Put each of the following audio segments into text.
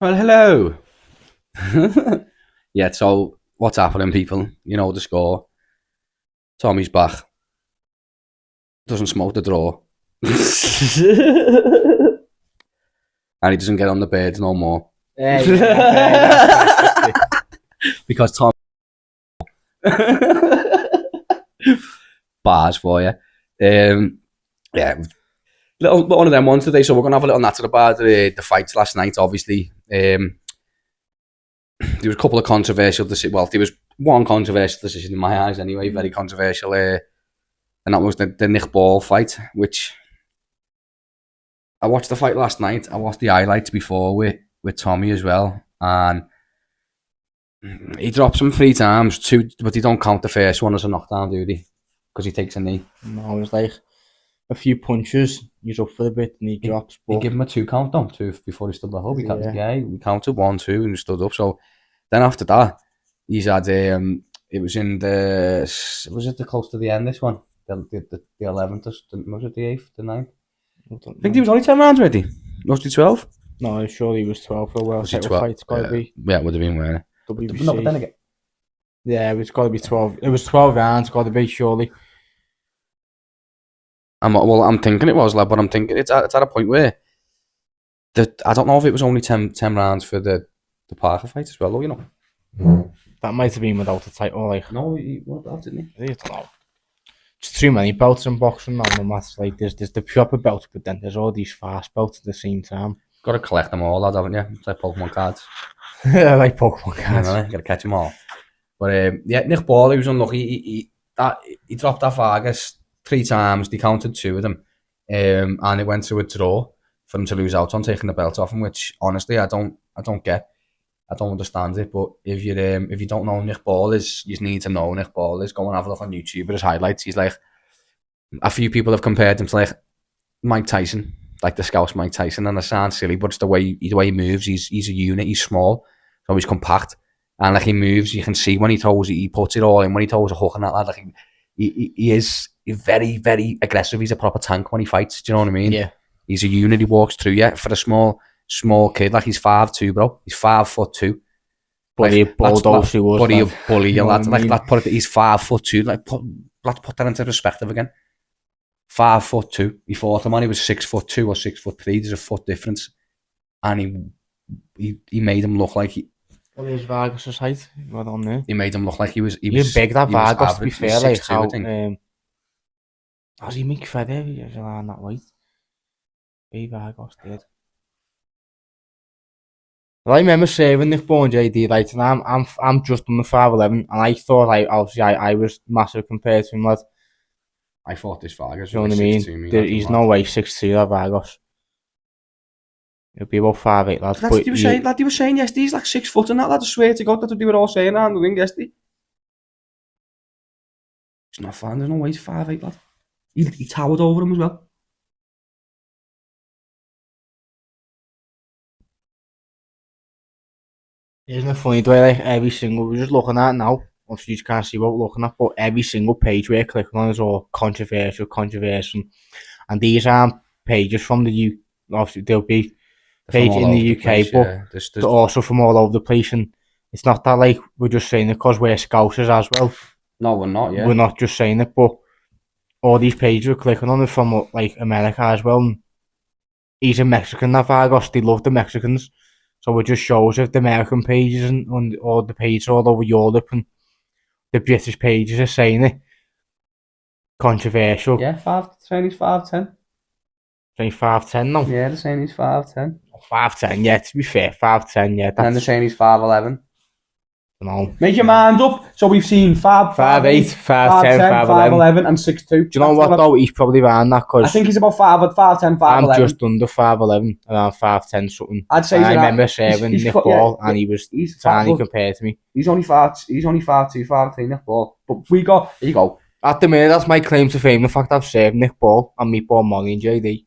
Well, hello. Yeah, so what's happening, people? You know the score. Tommy's back. Doesn't smoke the draw. And he doesn't get on the bed no more. Yeah. Because Tom. Bars for you. Yeah, little one of them ones today. So we're going to have a little natter about the fights last night, obviously. There was a couple of controversial decisions. Well, there was one controversial decision in my eyes anyway, very controversial. And that was the Nick Ball fight, which I watched the fight last night. I watched the highlights before with Tommy as well. And he drops him 3 times, but he don't count the first one as a knockdown, do they? Because he takes a knee. No, it was like a few punches. He's up for a bit and he drops. He gave him a 2 count down, 2 before he stood up. We counted 1, 2 and he stood up. So then after that, he's had it was in was it the close to the end, this one? The 11th, was it the 8th, the 9th? I think he was only 10 rounds already. Was he 12? No, I'm sure he was 12 for a world title fight. It's got to be. Yeah, it would have been wearing WBC. No, but then again. Yeah, it's got to be 12. It was 12 rounds, got to be, surely. I'm thinking it was, but I'm thinking it's at a point where I don't know if it was only 10 rounds for the Parker fight as well, though, you know. That might have been without the title, like. No, he won that, didn't he? I don't know. There's too many belts in boxing now, no matter. Like, there's the proper belts, but then there's all these fast belts at the same time. Got to collect them all, lad, haven't you? It's like Pokemon cards. Like Pokemon cards. You know, got to catch them all. But yeah, Nick Ball, he was unlucky. He dropped that Vargas 3 times. They counted 2 of them, and it went to a draw for him to lose out on taking the belt off him. Which honestly, I don't get. I don't understand it. But if you don't know Nick Ball is, you need to know Nick Ball is. Go and have a look on YouTube at his highlights. He's like, a few people have compared him to like Mike Tyson, like the Scouse Mike Tyson, and it sounds silly, but it's the way he moves. He's a unit. He's small, so he's compact. And like he moves, you can see when he throws it, he puts it all in. When he throws a hook and that, lad, like he is very, very aggressive. He's a proper tank when he fights. Do you know what I mean? Yeah. He's a unit. He walks through. Yeah, for a small kid, like he's 5'2", bro. He's 5'2". Body of bulldogs he was. Body of bully, lad. Like put it. He's 5'2". Like let's put that into perspective again. 5'2". He fought him on. He was 6'2" or 6'3". There's a foot difference, and he made him look like he. What is Vargas' height? What on there? He made him look like he was big, that Vargas, to be fair. Like, how, how's he make feather? He's around that weight. Big Vargas did. Well, I remember saving Nick Ball and JD, right, and I'm just on the 5'11", and I thought, I was massive compared to him, lad. I thought this Vargas. You know what I mean? He's no way 6'2", that Vargas. He'll be about 5'8", lad. That's what you were saying yesterday. He's like 6 foot and that, lad. I swear to God, that's what they were all saying around the ring yesterday. He's not fine. There's no way he's 5'8", lad. He towered over him as well. Isn't it funny the way, like, every single, we're just looking at now, obviously you can't see what we're looking at, but every single page we're clicking on is all controversial, and these aren't pages from the UK, obviously there'll be page in the UK, but they're also from all over the place, and it's not that like we're just saying it because we're Scousers as well. No, we're not, yeah. We're not just saying it, but all these pages we're clicking on are from like America as well, and he's a Mexican, that Vargas, they love the Mexicans. So it just shows if the American pages and all the pages all over Europe and the British pages are saying it. Controversial. Yeah, saying he's 5'10". Saying 5'10" now? Yeah, they're saying he's 5'10". 5'10", yeah, to be fair, 5'10", yeah. And then they're saying he's 5'11". No. Make your mind up. So we've seen 5'8", 5'10", 5'11", and 6'2". Do you know what though? He's probably around that because I think he's about 5'10", 5'11". I'm just under 5'11", around 5'10" something. I'd say I remember serving Nick Ball, and he's tiny compared to me. He's only 5'2", 5'3", Nick Ball. But here you go. At the minute, that's my claim to fame. The fact I've served Nick Ball and Meatball Molly and JD.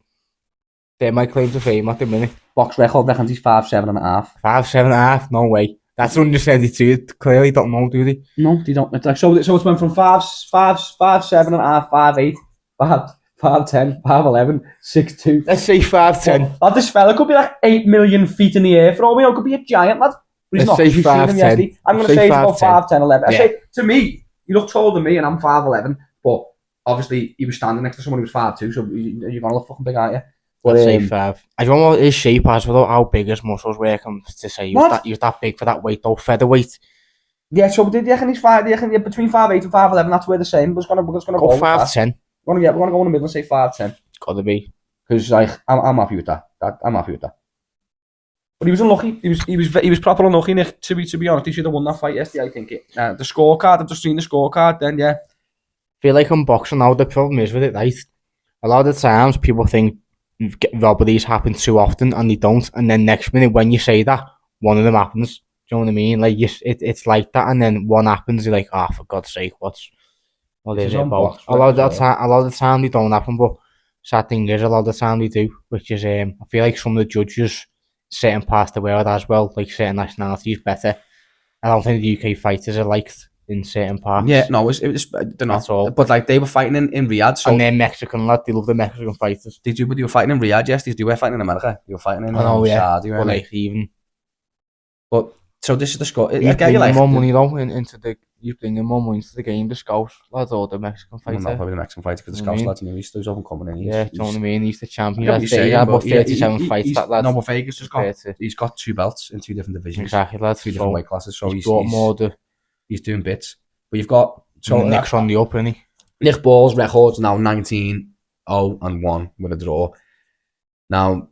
They're my claim to fame at the minute. Box record reckons he's 5'7.5". 5'7.5", no way. That's 172. Clearly don't know, do they? No, they don't. It's like so it's went from 5'7.5", 5'8", 5'10", 5'11", 6'2". Let's say 5'10". Lad, this fella could be like 8 million feet in the air for all we know. Could be a giant, lad. But he's Let's not. say We've seen him 5'10". yesterday. I'm going to say he's about 5'10", 11". I Yeah. say, to me, you look taller than me and I'm 5'11", but obviously he was standing next to someone who was 5'2", so you're going to look fucking big, aren't you? But, Let's say 5. I don't know what his shape has without how big his muscles were to say he was that big for that weight though, featherweight. Yeah, so did you reckon he's between 5'8" and 5'11", that's where the same. We're going to go 5'10". We're going to go in the middle and say 5'10". Gotta be. Because like, I'm happy with that. I'm happy with that. But he was unlucky. He was proper unlucky, Nick, to be honest. He should have won that fight yesterday, I think. The scorecard, I've just seen the scorecard, then, yeah. I feel like in boxing now, the problem is with it, right? A lot of the times people think robberies happen too often and they don't, and then next minute when you say that, one of them happens. Do you know what I mean? Like, it's like that, and then one happens, you're like, oh, for God's sake, what is it about? A lot of the time they don't happen, but sad thing is, a lot of the time they do, which is, I feel like some of the judges certain parts of the world as well, like certain nationalities better. I don't think the UK fighters are liked in certain parts. Yeah, no, it was they're not. That's all. But like, they were fighting in Riyadh, so... And they're Mexican, lad, they love the Mexican fighters. But they were fighting in Riyadh, yes, they were fighting in America. They were fighting in Saudi, but like, even... But, so this is the score. You bring more money though, into the... You bring more money into the game, the scouts, lads, or the Mexican fighter. Well, not probably the Mexican fighter, because the scouts lads in the East, those haven't coming in. Yeah, do you know what I mean? He's the champion. He's about 37 fights, that lad. No, but Vegas he's got 2 belts in 2 different divisions. Exactly, lads. 2 different weight classes, so he's doing bits. But you've got... So Nick's on the up, isn't he? Nick Ball's record's now 19-0-1 with a draw. Now,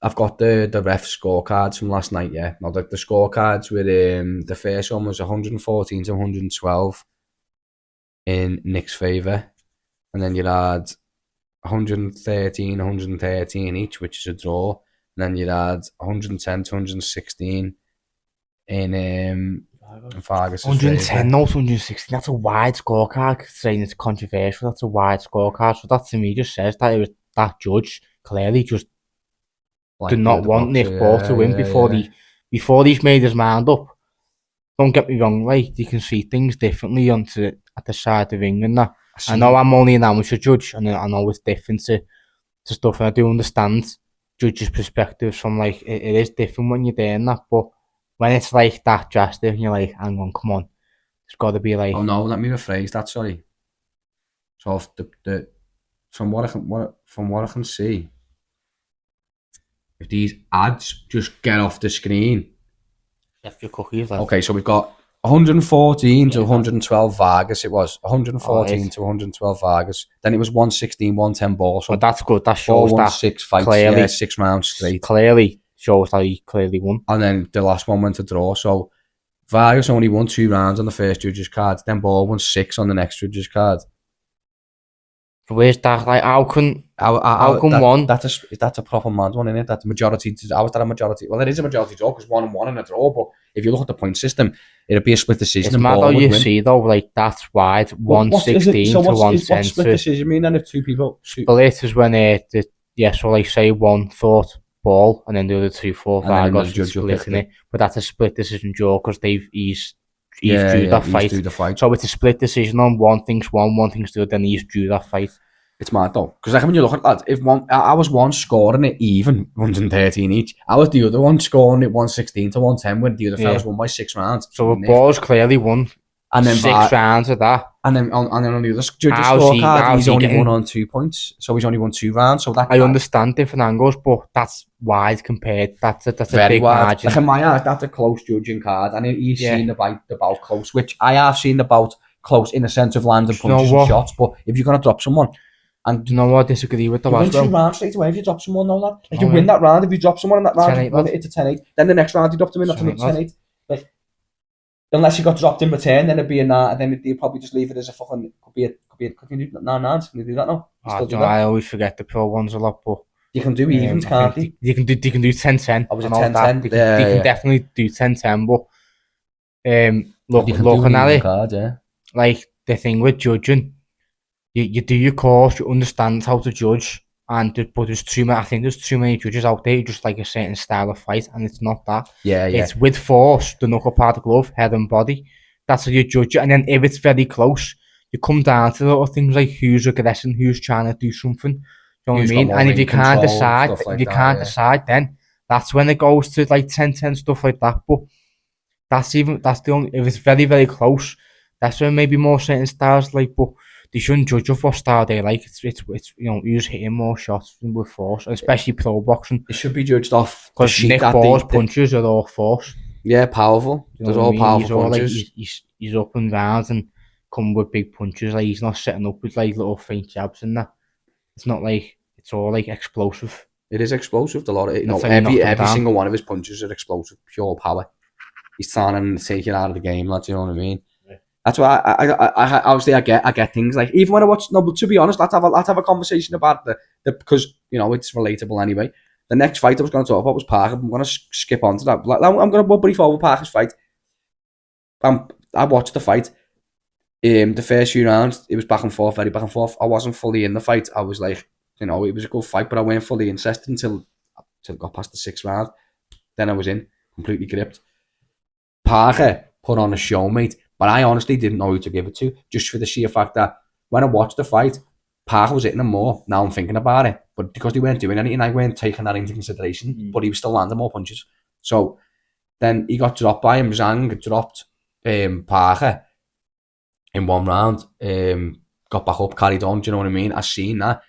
I've got the ref scorecards from last night, yeah. Now, the scorecards with the first one was 114-112 in Nick's favour. And then you had 113 each, which is a draw. And then you had 110-116 in Vargas' 110, no, 116. That's a wide scorecard. Saying it's controversial, that's a wide scorecard. So that to me just says that it was that judge clearly just did not want Nick Ball to win before he's made his mind up. Don't get me wrong, like, you can see things differently at the side of the ring and that. I know I'm only an amateur judge, and I know it's different to stuff, and I do understand judges' perspectives from, like, it is different when you're doing that, but when it's like that drastic, and you're like, hang on, come on, it's got to be like... Oh no, let me rephrase that, sorry. So if from what I can see, if these ads just get off the screen... F your cookies, lad. Okay, so we've got 114-112 Vargas, it was. 114-112 Vargas. Then it was 116-110 Ball. So that's good, that shows that 6 fights, clearly, yeah, 6 rounds straight. Clearly shows that he clearly won. And then the last one went to draw, so Vargas only won 2 rounds on the first judge's card, then Ball won 6 on the next judge's card. Where's that? Like, how can one? That's a proper mad one, isn't it? That's a majority. How is that a majority? Well, it is a majority draw because 1-1 in a draw. But if you look at the point system, it'd be a split decision. It's mad how you see though. Like, that's wide. 116 to 110. What split decision mean then if 2 people? Split is when so like say one thought Ball and then the other 2 thought Vargas splitting it. But that's a split decision draw because he's drew that fight. So it's a split decision on one thinks one thinks the other, then he's drew that fight. It's mad though, because like when you look at that, if I was one scoring it even 113 each, I was the other one scoring it 116 to 110 when the other fellas won by 6 rounds. So the Ball's clearly won, and then 6 rounds of that, and then on the other judge's scorecard, he's only won on 2 points, so he's only won 2 rounds. So that I understand different angles, but that's wide compared. That's a big wide margin. Like in my eyes, that's a close judging card, and he's seen about close, which I have seen about close in the sense of landing punches and shots. But if you're gonna drop someone. And do you know what I disagree with the last round? You win 2 rounds straight away if you drop someone, no lad. Like you win that round if you drop someone in that round, it's a 10-8. Then the next round you drop them in, that's another 10-8. Like, unless you got dropped in return, then it'd be a 9, and then you'd probably just leave it as a fucking could you do 9 rounds? Can you do that now? I always forget the pro ones a lot, but you can do evens, can't you? You can do 10-10. I was a 10-10. You can definitely do 10-10, but looking at it, like the thing with judging. You do your course, you understand how to judge, but there's too many. I think there's too many judges out there who just like a certain style of fight, and it's not that. Yeah. It's with force, the knuckle part of the glove, head and body. That's how you judge it. And then if it's very close, you come down to little things like who's aggressing, who's trying to do something. You know what I Who's got mean? more And if ring you can't control, decide, stuff like that, yeah. then that's when it goes to like 10-10 stuff like that. But that's the only, if it's very, very close, that's when maybe more certain styles like, but they shouldn't judge off what style they like. It's who's hitting more shots with force, especially pro boxing. It should be judged off the Because sheet Nick that Ball's punches are all force. yeah, powerful. You know There's what I all mean? He's powerful all like punches. he's up and round and come with big punches. Like he's not setting up with like little faint jabs and that. It's not like it's all like explosive. It is explosive. A lot of That's how you knock them every down. single one of his punches are explosive, pure power. He's trying to take it out of the game, lads. You know what I mean? Yeah. That's why I obviously I get things like, even when I watch, no, but to be honest, let's have a conversation about the because it's relatable anyway. The next fight I was going to talk about was Parker. I'm going to skip on to that. I'm going to brief over Parker's fight. I watched the fight. The first few rounds, it was back and forth, very back and forth. I wasn't fully in the fight. I was like, it was a good fight, but I weren't fully interested until it got past the 6th round. Then I was in, completely gripped. Parker put on a show, mate, but I honestly didn't know who to give it to, just for the sheer fact that when I watched the fight, Parker was hitting him more. Now I'm thinking about it, but because they weren't doing anything, I weren't taking that into consideration. But he was still landing more punches. So then he got dropped by him. Zhang dropped Parker in 1 round. Got back up, carried on. Do you know what I mean? I seen that.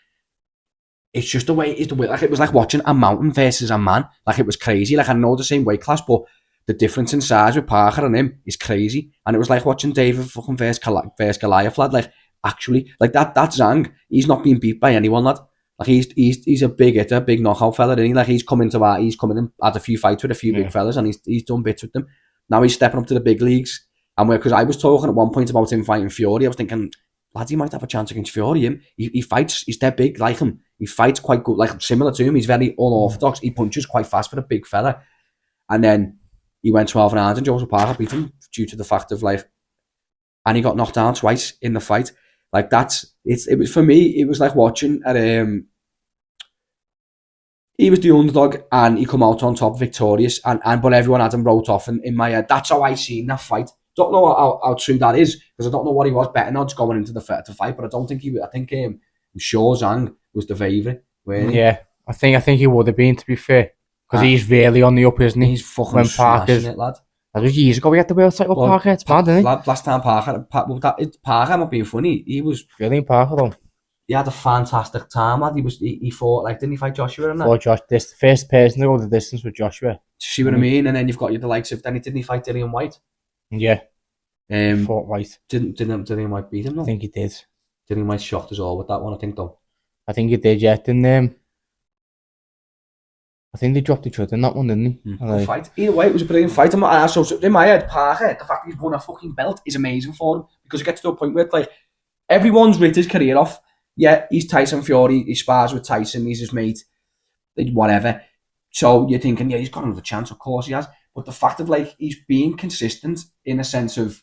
It's just the way. Like, it was like watching a mountain versus a man. Like, it was crazy. Like, I know the same weight class, but the difference in size with Parker and him is crazy. And it was like watching David fucking versus Goliath, lad. Like, actually, like that Zhang, he's not being beat by anyone, lad. Like, he's a big hitter, big knockout fella, isn't he? Like, he's coming in, had a few fights with a few big fellas, and he's done bits with them. Now he's stepping up to the big leagues. And because I was talking at one point about him fighting Fury, I was thinking, lad, he might have a chance against Fury. He fights, he's dead big like him. He fights quite good, like similar to him. He's very unorthodox. He punches quite fast for a big fella. And then he went 12 rounds and Joseph Parker beat him due to the fact of like, and he got knocked down twice in the fight. Like, it was, for me, it was like watching at he was the underdog and he come out on top victorious, and but everyone had him wrote off in my head. That's how I seen that fight. Don't know how true that is, because I don't know what he was betting odds going into the fight, but I don't think I think I'm sure Zhang was the favourite, weren't he? Yeah, I think he would have been, to be fair, because he's really on the up, isn't he? He's fucking smashing it, lad. That was years ago we had the world title, Parker. It's mad, isn't it? Last time Parker, I'm not being funny. He was brilliant, Parker, though. He had a fantastic time, lad. He fought, like, didn't he fight Joshua and that? Fought Josh, this the first person to go the distance with Joshua. See what I mean? And then you've got the likes of, didn't he fight Dillian White? Yeah. Fought White. Didn't Dillian White beat him, though? I think he did. Dillian White shocked us all with that one, I think, though. I think he did, yeah. I think they dropped each other in that one, didn't they? Good fight. Either way, it was a brilliant fight. So in my head, Parker, the fact he's won a fucking belt is amazing for him, because it gets to a point where it's like, everyone's written his career off. Yeah, he's Tyson Fury, he spars with Tyson, he's his mate, whatever. So you're thinking, yeah, he's got another chance, of course he has. But the fact of, like, he's being consistent in a sense of,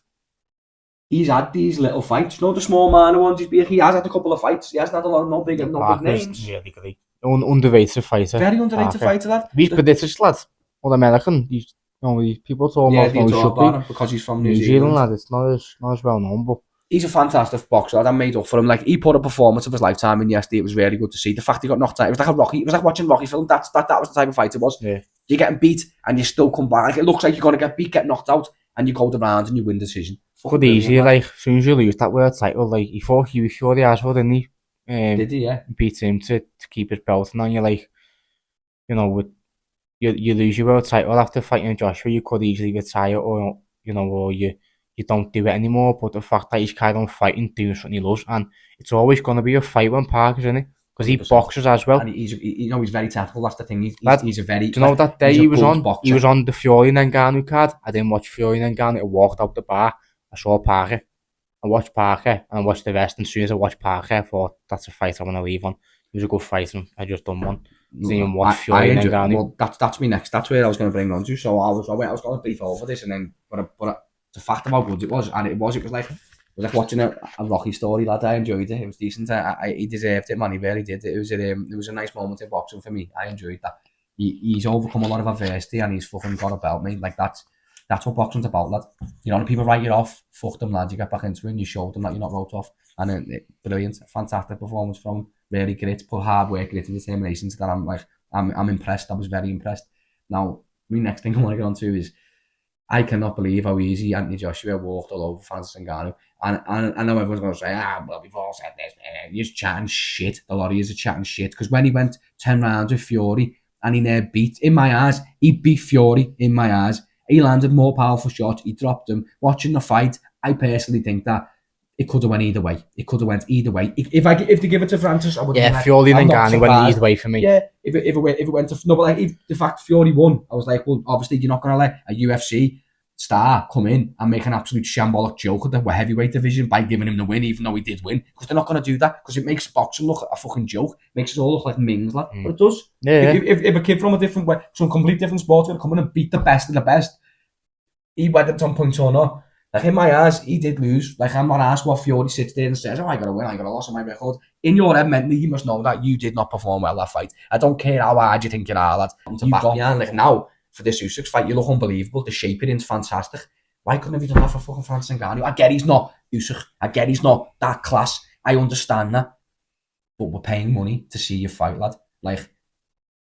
he's had these little fights, the small minor ones, he has had a couple of fights, he hasn't had a lot of no big names. Really great. Underrated fighter. Very underrated fighter, lad. He's British, lad. Well, American. People talk about him because he's from New Zealand, lad. It's not as well known, but he's a fantastic boxer. I made up for him. Like, he put a performance of his lifetime in yesterday. It was really good to see. The fact he got knocked out, it was like a Rocky. It was like watching Rocky film. That was the type of fight it was. Yeah. You're getting beat and you still come back. Like, it looks like you're gonna get beat, get knocked out, and you go the round and you win decision. Could easily, like, as soon as you lose that world title, like, he thought he was sure the asshole, didn't he? Did he? Yeah. Beat him to keep his belt, and then you're like, with you lose your world title after fighting Joshua, you could easily retire, or you don't do it anymore. But the fact that he's carried on fighting, doing something he loves, and it's always going to be a fight when Parker's, isn't it? Because he boxes as well. And he's very technical. That's the thing. He's a very. Do you know that day he was on? Boxer. He was on the Fury and Ngannou card. I didn't watch Fury and Ngannou. I walked out the bar. I saw Parker. I watched Parker and I watched the rest. And as soon as I watched Parker, I thought, that's a fight I want to leave on. He was a good fight, and I just done one. Didn't even watch Fury and Ngannou. Well, that's me next. That's where I was going to bring on to. So I was going to brief over this, and then but the fact of how good it was, and it was like watching a Rocky story, lad. I enjoyed it. It was decent. He deserved it, man. He really did. It was a nice moment in boxing for me. I enjoyed that. He's overcome a lot of adversity, and he's fucking got a belt, mate. Like, that's That's what boxing's about, lad. You know, when people write you off, fuck them, lad. You get back into it and you show them that you're not wrote off. And brilliant, fantastic performance from him. Really grit, put hard work, grit and determination to that. I'm impressed. I was very impressed. Now, the next thing I want to get on to is I cannot believe how easy Anthony Joshua walked all over Francis Ngannou. And I know everyone's going to say, well, we've all said this, man. You're chatting shit. A lot of you are chatting shit. Because when he went 10 rounds with Fury and he never beat, in my eyes, he beat Fury in my eyes. He landed more powerful shots. He dropped them. Watching the fight, I personally think that it could have went either way. It could have went either way. If they give it to Francis, I would. Yeah, Fury and Ngannou went either way for me. Yeah, if it went to no, but like the fact Fury won, I was like, well, obviously you're not gonna let a UFC star come in and make an absolute shambolic joke of the heavyweight division by giving him the win, even though he did win, because they're not gonna do that because it makes boxing look a fucking joke. It makes us all look like mings, lad. But it does. Yeah. If a kid from a different way, some complete different sport, gonna come in and beat the best of the best, he went at some point or not. Like, in my eyes, he did lose. Like, I'm not asked what Fury sits there and says, I got to win, I got to lose on my record. In your head, mentally, you must know that you did not perform well that fight. I don't care how hard you think you are, lad. To back behind, like, now, for this Usyk fight, you look unbelievable. The shape you're in's fantastic. Why couldn't have you done that for fucking Francis Ngannou? I get he's not Usyk. I get he's not that class. I understand that. But we're paying money to see you fight, lad. Like,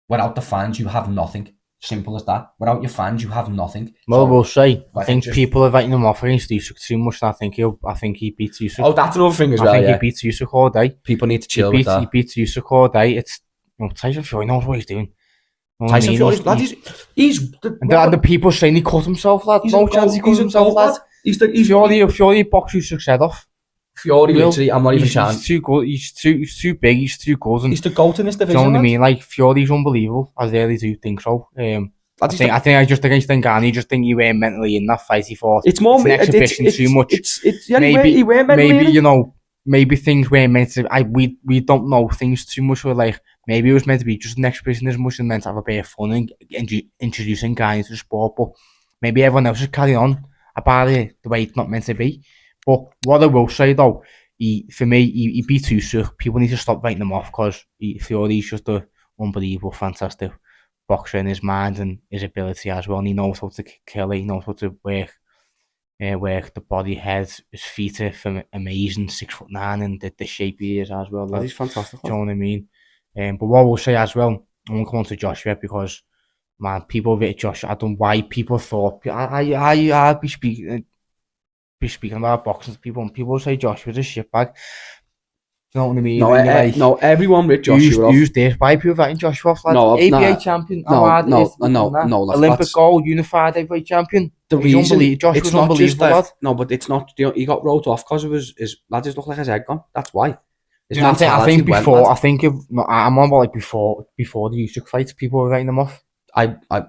without the fans, you have nothing. Simple as that. Without your fans, you have nothing. Well, so, we'll say, I think people are writing him off against Usyk too much. I think he beats Usyk. Oh, that's another thing as well. I think he beats Usyk all day. People need to chill with that. He beats Usyk all day. It's Tyson Fury knows what he's doing. Tyson Fury, lad, he's the people saying he cut himself, lad. No chance he cut himself, lad. Fury boxed Usyk's head off. Fury, literally, I'm not even trying. He's too good. He's too big. He's too good. He's the GOAT in this division. You know what I mean? Like, Fury's unbelievable. I really do think so. I think I just against Ngannou, just think he weren't mentally in that fight. He thought it's more an exhibition too much. He weren't mentally. Maybe you know, maybe things weren't meant to. We don't know things too much. Or like maybe it was meant to be just an exhibition as much as meant to have a bit of fun and introducing guys to the sport. But maybe everyone else just carry on about it the way it's not meant to be. But what I will say though, for me, he beat Usyk. People need to stop writing him off because Fury's just a unbelievable, fantastic boxer in his mind and his ability as well, and he knows how to kill it, he knows how to work the body, head, his feet are amazing, 6'9", and the shape he is as well. That is fantastic. Do you know what I mean? But what we'll say as well, I won't come on to Joshua because, man, people with Joshua, I don't know why people thought, I'd be speaking about boxing to people, and people say Joshua's a shitbag. You know what I mean? No, everyone with Joshua. Use this. Why people writing Joshua off? No, ABA champion. No. Olympic gold, unified heavyweight champion. The reason Joshua's unbelievable, lad. No, but it's not. You know, he got wrote off because of his lad just looked like his head gone. That's why. I think before. I'm on about like before the Usyk fight, people were writing him off.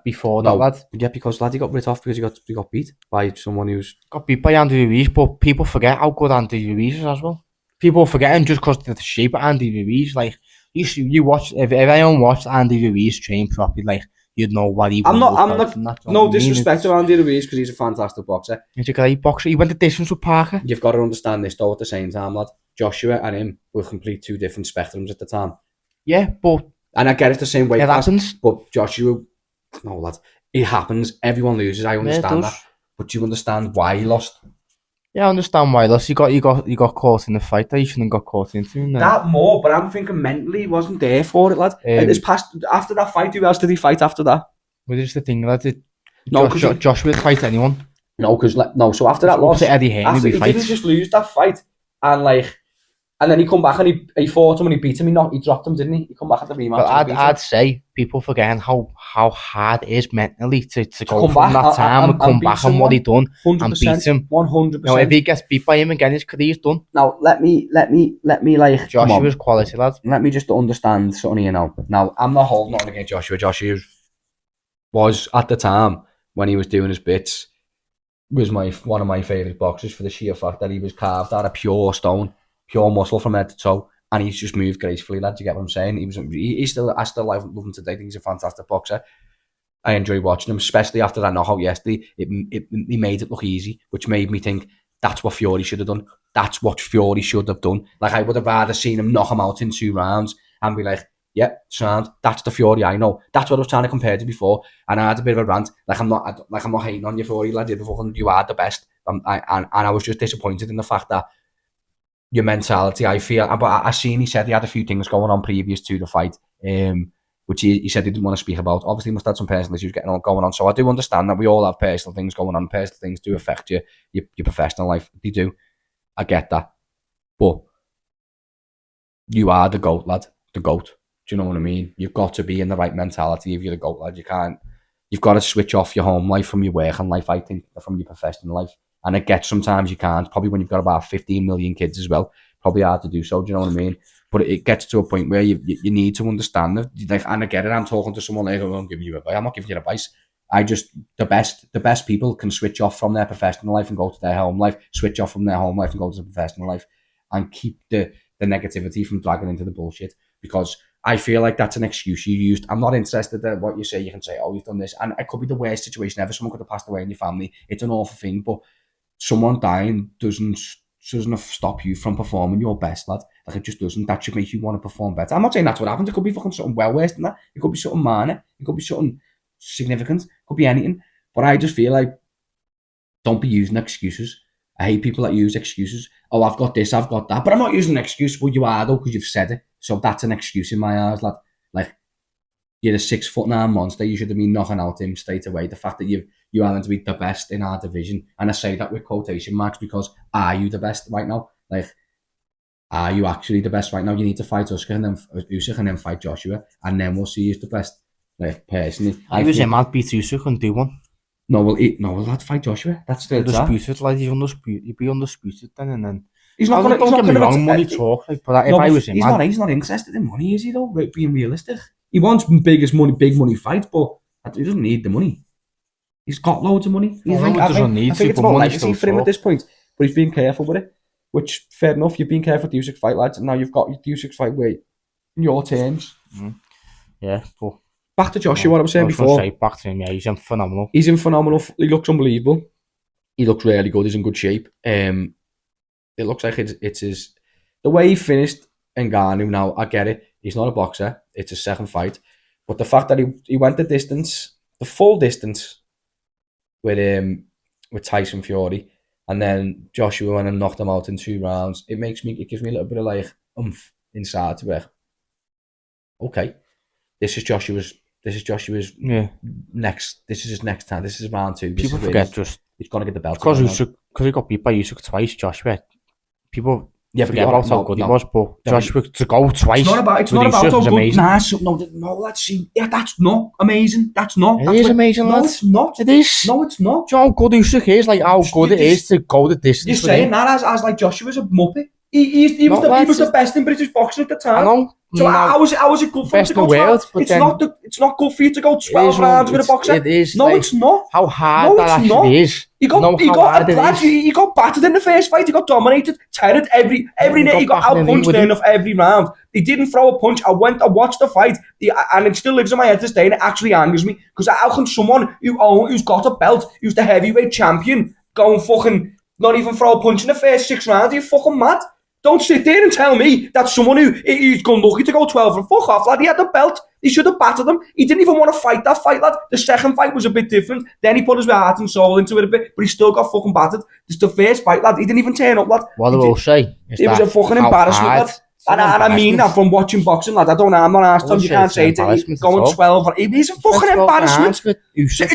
Before that, lad. Yeah, because lad, he got written off because he got beat by someone who's got beat by Andy Ruiz. But people forget how good Andy Ruiz is as well. People forget him just because of the shape of Andy Ruiz. Like, you watch, if anyone watched Andy Ruiz train properly, like, you'd know what he was. I'm not, no disrespect to Andy Ruiz because he's a fantastic boxer. He's a great boxer. He went the distance with Parker. You've got to understand this though at the same time, lad. Joshua and him were complete two different spectrums at the time. Yeah, but... And I get it the same way. It happens. But Joshua... No, lad. It happens. Everyone loses. I understand that. But do you understand why he lost? Yeah, I understand why. He got caught in the fight that he shouldn't have got caught into. No. That more, but I'm thinking mentally he wasn't there for it, lad. After that fight, who else did he fight after that? Well, this is the thing, lad. Joshua would fight anyone. No, so after that loss, Eddie Hearn, he didn't just lose that fight, and then he come back and he fought him and he beat him. He dropped him, didn't he? He come back at the rematch. But I'd say people forgetting how hard it is mentally to go from that time and come back and what he done 100%, and beat him. 100%. Now, if he gets beat by him again, his career's done. Now let me like Joshua's quality, lad. Let me just understand something here now. Now I'm not holding on against Joshua. Joshua was at the time when he was doing his bits was one of my favourite boxers for the sheer fact that he was carved out of pure stone. Pure muscle from head to toe, and he's just moved gracefully, lad. You get what I'm saying? I still love him today. I think he's a fantastic boxer. I enjoy watching him, especially after that knockout yesterday. He made it look easy, which made me think that's what Fury should have done. That's what Fury should have done. Like, I would have rather seen him knock him out in 2 rounds and be like, Yeah, sound. That's the Fury I know. That's what I was trying to compare to before. And I had a bit of a rant. Like I'm not hating on you, Fury, lad. You are the best. And I was just disappointed in the fact that your mentality, I feel. But I seen he said he had a few things going on previous to the fight, which he said he didn't want to speak about. Obviously, he must have had some personal issues going on. So I do understand that we all have personal things going on. Personal things do affect your professional life. They do. I get that. But you are the GOAT, lad. The GOAT. Do you know what I mean? You've got to be in the right mentality if you're the GOAT, lad. You've got to switch off your home life from your working life, I think, from your professional life. And I get sometimes you can't, probably when you've got about 15 million kids as well, probably hard to do so, do you know what I mean? But it gets to a point where you need to understand it. Like, and I get it, I'm talking to someone like, I'm giving you advice. I'm not giving you advice. The best people can switch off from their professional life and go to their home life, switch off from their home life and go to the professional life, and keep the negativity from dragging into the bullshit. Because I feel like that's an excuse you used. I'm not interested in what you say. You can say, oh, you've done this. And it could be the worst situation ever. Someone could have passed away in your family. It's an awful thing. But someone dying doesn't stop you from performing your best, lad. Like, it just doesn't. That should make you want to perform better. I'm not saying that's what happened. It could be fucking something well worse than that. It could be something minor. It could be something significant. It could be anything. But I just feel like, don't be using excuses. I hate people that use excuses. Oh, I've got this, I've got that. But I'm not using an excuse. Well, you are, though, because you've said it. So that's an excuse in my eyes, lad. Like, you're a 6'9" monster. You should have been knocking out him straight away. The fact that you happen to be the best in our division. And I say that with quotation marks because are you the best right now? Like, are you actually the best right now? You need to fight Usyk and then fight Joshua. And then we'll see who's the best. Like, personally. I was him, I'd beat Usyk and do one. No, lad, fight Joshua. That's the undisputed, lad. You'd be undisputed then, and then he's not going to. Don't get me wrong, money talk. Like, but if I was him, he's not interested in money, is he? Though, being realistic, he wants big money fights, but he doesn't need the money. He's got loads of money. I think it's about legacy for him at this point, but he's being careful with it. Which, fair enough. You've been careful with the Usyk fight, lads, and now you've got the Usyk fight in your terms. Yeah, but. Back to Joshua, what I was saying before. Back to him, yeah, he's in phenomenal. He's in phenomenal. He looks unbelievable. He looks really good. He's in good shape. It looks like it's his... The way he finished Ngannou now, I get it. He's not a boxer. It's his second fight. But the fact that he went the distance, the full distance with Tyson Fury, and then Joshua went and knocked him out in 2 rounds, it gives me a little bit of like oomph inside to where, okay, this is Joshua's next. This is his next time. This is round 2. People forget he's gonna get the belt because he got beat by Usyk twice. Joshua, people forget about how good he was, but Joshua to go twice. It's not about how good. No, let's see. Yeah, that's not amazing. That's not. It is amazing, lads. No, it's not. It is. No, it's not. Do you know how good Usyk is? Like how good it is to go the distance. You're saying that as like Joshua's a muppet. He was the best in British boxing at the time. I know. So how is it good for him to go 12? It's not good for you to go 12 rounds with a boxer. It is. No, it's not. How hard that actually is. He got battered in the first fight. He got dominated, tired every night. He got outpunched in of every round. He didn't throw a punch. I watched the fight, and it still lives in my head this day. And it actually angers me because how can someone who's got a belt, who's the heavyweight champion, go and fucking not even throw a punch in the first 6 rounds? Are you fucking mad? Don't sit there and tell me that someone who's gone lucky to go 12 and fuck off, lad. He had the belt. He should have battered him. He didn't even want to fight that fight, lad. The second fight was a bit different. Then he put his heart and soul into it a bit, but he still got fucking battered. This is the first fight, lad. He didn't even turn up, lad. What I will say is it was a fucking embarrassment, lad. And I mean that from watching boxing, lad. I'm not asked him. You can't say it. Going 12. He's a fucking embarrassment.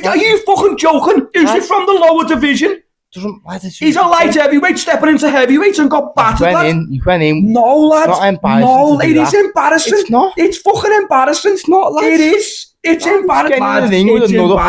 Are you fucking joking? Usyk from the lower division. He's a light heavyweight stepping into heavyweight and got battered, lad. He went in. No, lad. No, it is embarrassing. It's not. It's fucking embarrassing. It's not, lad. It is. It's embarrassing.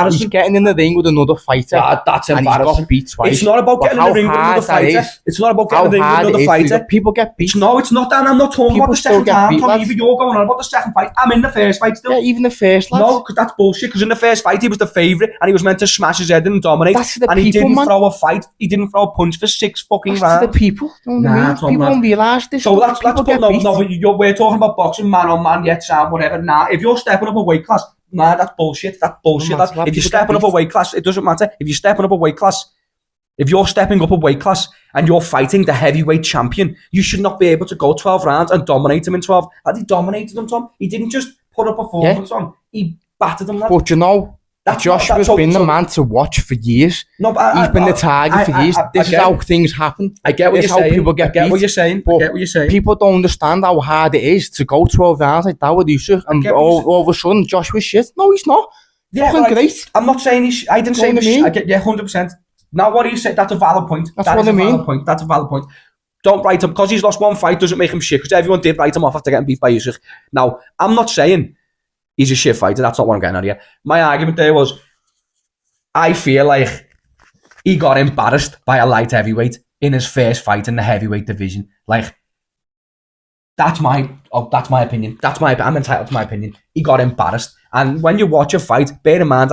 He's getting in the ring with another fighter. That's embarrassing. And he's got beat twice. It's not about getting in the ring with another fighter. It's not about getting in the ring with another fighter. People get beat. No, it's not that. I'm not talking about the second time. Tommy, you're going on about the second fight. I'm in the first fight still. Yeah, even the first, lad. No, because that's bullshit. Because in the first fight, he was the favourite and he was meant to smash his head in and dominate. That's the and people, he didn't man. throw a fight. He didn't throw a punch for 6 fucking rounds. That's the people. People don't realise this. So let's put we're talking about boxing man on man, yet sound whatever. Nah, if you're stepping up a weight class, nah, that's bullshit. That's bullshit. If you're stepping up a weight class, it doesn't matter. If you're stepping up a weight class, If you're stepping up a weight class and you're fighting the heavyweight champion, you should not be able to go 12 rounds and dominate him in 12. And he dominated him, Tom. He didn't just put a performance on. He battered him. Lad. But you know, Joshua's been the man to watch for years. No, but he's been the target for years. This is how things happen. I get what you're saying. This is how people get beat. I get what you're saying. People don't understand how hard it is to go 12 rounds like that with Usyk, and all of a sudden Joshua's shit. No, he's not. Yeah, great. I'm not saying he's. I didn't say he's. I get 100%. Now, what you said, that's a valid point. That's what I mean. That's a valid point. Don't write him, because he's lost one fight doesn't make him shit, because everyone did write him off after getting beat by Usyk. Now, I'm not saying he's a shit fighter, that's not what I'm getting at here. My argument there was, I feel like he got embarrassed by a light heavyweight in his first fight in the heavyweight division. Like, that's my opinion. I'm entitled to my opinion. He got embarrassed. And when you watch a fight, bear in mind,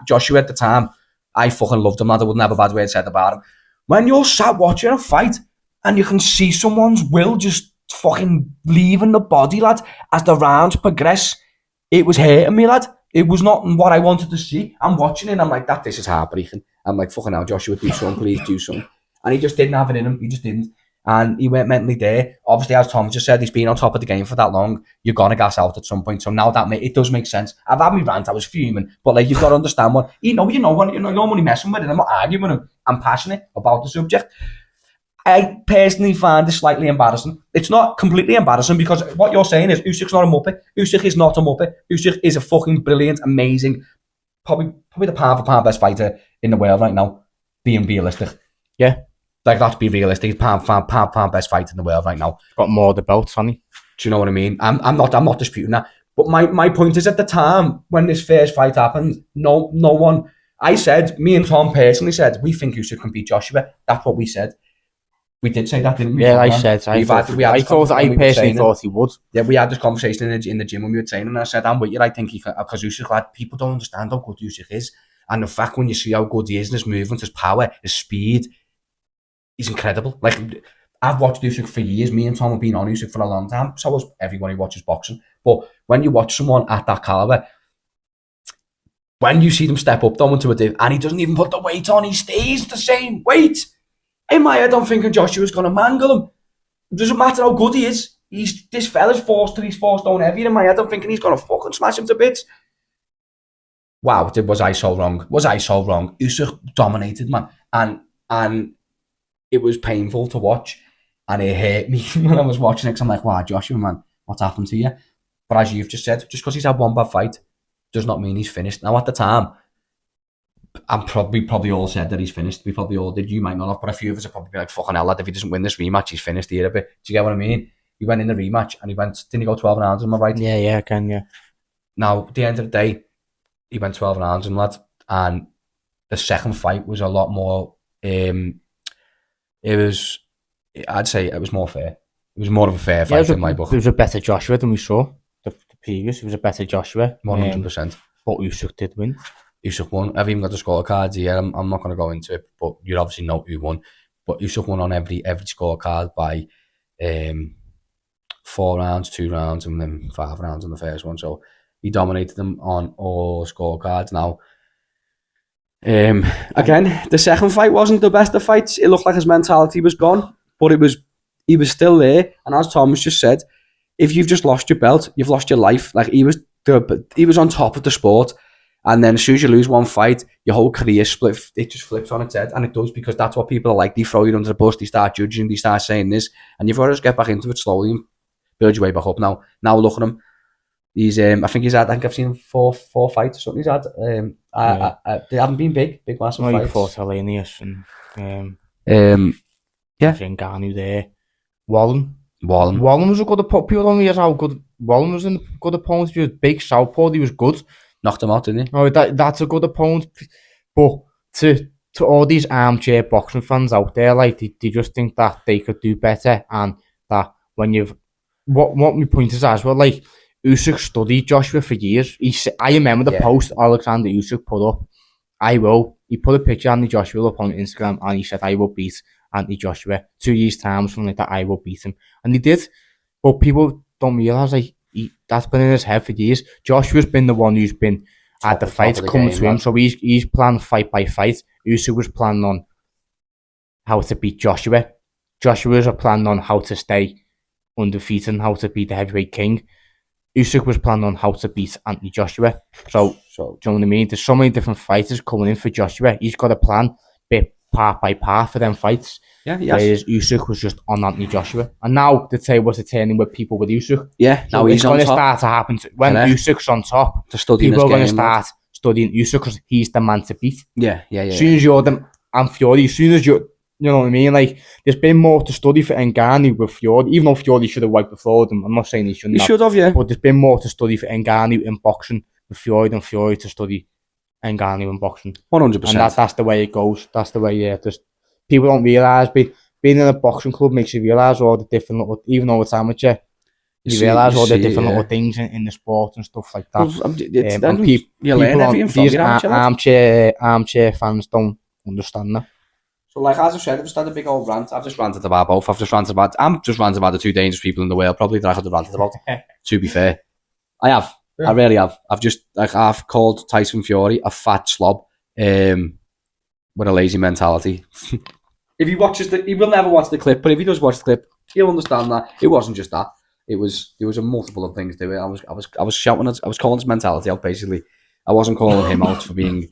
Joshua at the time, I fucking loved him, lad. I wouldn't have a bad word said about him. When you're sat watching a fight and you can see someone's will just fucking leaving the body, lad, as the rounds progress, it was hurting me, lad. It was not what I wanted to see. I'm watching it and I'm like, this is heartbreaking. I'm like, fucking hell, Joshua, do something, please do something. And he just didn't have it in him. He just didn't. And he went mentally there. Obviously, as Tom just said, he's been on top of the game for that long. You're going to gas out at some point. So now it does make sense. I've had me rant. I was fuming. But like, you've got to understand what... You're only messing with it. I'm not arguing with him. I'm passionate about the subject. I personally find it slightly embarrassing. It's not completely embarrassing, because what you're saying is Usyk's not a muppet. Usyk is not a muppet. Usyk is a fucking brilliant, amazing, probably the pound for pound best fighter in the world right now, being realistic. Yeah. Like, let's be realistic. He's pound for pound best fighter in the world right now. Got more of the belts, hasn't he? Do you know what I mean? I'm not disputing that. But my point is, at the time when this first fight happened, no one... I said, me and Tom personally said, we think Usyk can beat Joshua. That's what we said. We did say that, didn't we? Yeah, I personally thought he would. Yeah, we had this conversation in the gym when we were training, and I said, I'm with you. I think he can, because Usyk, lad, people don't understand how good Usyk is. And the fact, when you see how good he is in his movement, his power, his speed, he's incredible. Like, I've watched Usyk for years. Me and Tom have been on Usyk for a long time. So has everyone who watches boxing. But when you watch someone at that caliber, when you see them step up, though, into a div, and he doesn't even put the weight on, he stays the same weight. In my head, I'm thinking Joshua's going to mangle him. It doesn't matter how good he is. This fella's forced to, he's 4 stone heavier. In my head, I'm thinking he's going to fucking smash him to bits. Wow, was I so wrong? Usyk dominated, man. And it was painful to watch. And it hurt me when I was watching it, because I'm like, wow, Joshua, man, what's happened to you? But as you've just said, just because he's had one bad fight does not mean he's finished. Now, at the time, we probably all said that he's finished. We probably all did. You might not have, but a few of us would probably be like, fucking hell, lad, if he doesn't win this rematch, he's finished here a bit. Do you get what I mean? He went in the rematch and didn't he go 12 rounds, am I right? Yeah, I can, yeah. Now, at the end of the day, he went 12 rounds, lad, and the second fight was a lot more, I'd say it was more fair. It was more of a fair fight in my book. It was a better Joshua than we saw the previous. It was a better Joshua. 100%. But Usyk did win. Usyk won. I've even got the scorecards here. I'm not going to go into it, but you obviously know who won. But Usyk won on every scorecard by 4 rounds, 2 rounds, and then 5 rounds in the first one. So he dominated them on all scorecards. Now, again, the second fight wasn't the best of fights. It looked like his mentality was gone, but he was still there. And as Thomas just said, if you've just lost your belt, you've lost your life. Like, he was on top of the sport. And then as soon as you lose one fight, your whole career it just flips on its head. And it does, because that's what people are like. They throw you under the bus, they start judging, they start saying this. And you've got to just get back into it slowly and build your way back up. Now look at him. He's I think I've seen him four fights or something he's had. They haven't been big massive fights. He fought Hellenius and Ngannou there. Wallen was a good opponent. People don't realise how good Wallen was. In a good opponent. He was big, southpaw. He was good. Knocked him out, didn't he? Oh, that's a good opponent. But to all these armchair boxing fans out there, like, they just think that they could do better, and that when you've what my point is as well, like, Usyk studied Joshua for years. I remember the post Alexander Usyk put up. He put a picture of Anthony Joshua up on Instagram, and he said, I will beat Anthony Joshua 2 years time, something like that. I will beat him, and he did. But people don't realise, like, that's been in his head for years. Joshua's been the one who's been at the fights coming to him, so he's planned fight by fight. Usyk was planning on how to beat Joshua. Joshua's planned on how to stay undefeated and how to beat the heavyweight king. Usyk was planning on how to beat Anthony Joshua. So, do you know what I mean? There's so many different fighters coming in for Joshua. He's got a plan, bit part by part for them fights. Yeah, whereas Usyk was just on Anthony Joshua. And now the tables are turning with people with Usyk. Yeah, now so he's on top. It's going to start to happen when Usyk's on top. People are going to start studying Usyk because he's the man to beat. Yeah. As soon as you're them and Fury, as soon as you know what I mean? Like, there's been more to study for Ngannou with Fury, even though Fury should have wiped before them. I'm not saying he shouldn't. He should have, yeah. But there's been more to study for Ngannou in boxing with Fury than Fury to study Ngannou in boxing. 100%. And that's the way it goes. That's the way, just people don't realise. Being in a boxing club makes you realise all the different little, even though it's amateur, you realise all the different little things in the sport and stuff like that. And you learn everything from your armchair fans don't understand that. So, like as I said, I've just had a big old rant. I've just ranted about both. I'm just ranting about the two dangerous people in the world, probably, that I could have ranted about. To be fair, I have. Yeah. I really have. I've called Tyson Fury a fat slob with a lazy mentality. If he watches he will never watch the clip, but if he does watch the clip, he'll understand that it wasn't just that. There was a multiple of things to it. I was shouting. I was calling his mentality out. Basically, I wasn't calling him out for being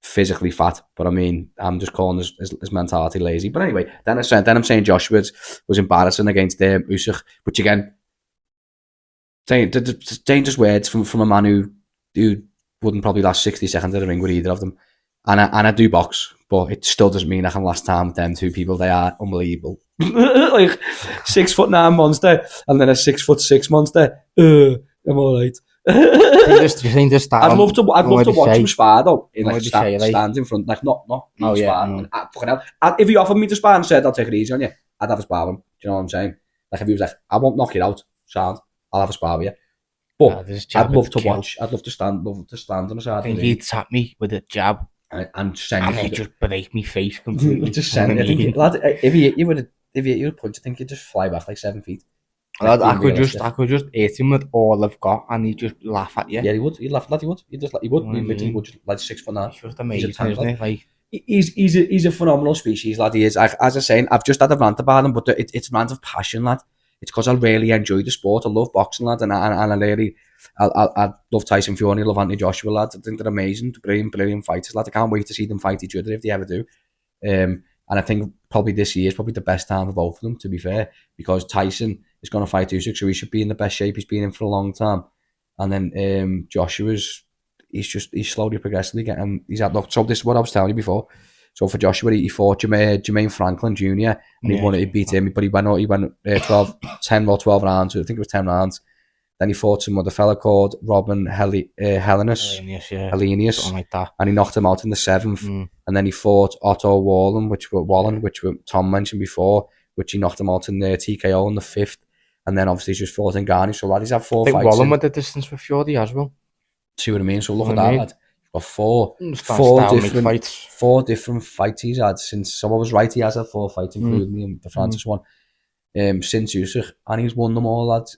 physically fat, but I mean, I'm just calling his mentality lazy. But anyway, then I'm saying Joshua was embarrassing against Usyk, which again, dangerous words from a man who wouldn't probably last 60 seconds in the ring with either of them. And I do box, but it still doesn't mean I can last time with them two people. They are unbelievable. Like 6'9" monster, and then a 6'6" monster. I'm alright. I'd love to watch him spar though. In like stand in front, like not spar. If he offered me to spar and said I'll take it easy on you, I'd have a spar with him. Do you know what I'm saying? Like if he was like, I won't knock you out, sound, I'll have a spar with you. But I'd love to watch. I'd love to stand on the side. I think he'd tap me with a jab and send and it just break me face completely. Just send it. If he hit you with a punch, I think you'd just fly back like 7 feet. I could just hit him with all I've got, and he'd just laugh at you. Yeah, he would. He'd laugh at you. He would. He literally would, just like 6'9". He's just amazing, isn't he? Like he's a phenomenal species, lad. He is. As I was saying, I've just had a rant about him, but it's a rant of passion, lad. It's because I really enjoy the sport. I love boxing, lad, and I love Tyson Fury. I love Anthony Joshua, lad. I think they're amazing, brilliant fighters, lad. I can't wait to see them fight each other if they ever do. And I think probably this year is probably the best time for both of them, to be fair, because Tyson is going to fight Usyk, so he should be in the best shape he's been in for a long time. And then Joshua's, he's slowly progressively getting, he's at luck. So this is what I was telling you before. So for Joshua, he fought Jermaine Franklin Jr. and he beat him, but he went 10 or 12 rounds. I think it was 10 rounds. Then he fought some other fella called Robin Helenius, something like that, and he knocked him out in the 7th. And then he fought Otto Wallen, which Tom mentioned before, which he knocked him out in the TKO in the 5th. And then obviously he's just fought Ngannou. So lad, he's had 4 fights. I think Wallen went the distance with Fury as well. See what I mean? So look at that, lad. Got four different fights he's had since. So I was right. He has had 4 fights, including the Francis one. Since Usyk, and he's won them all, lads.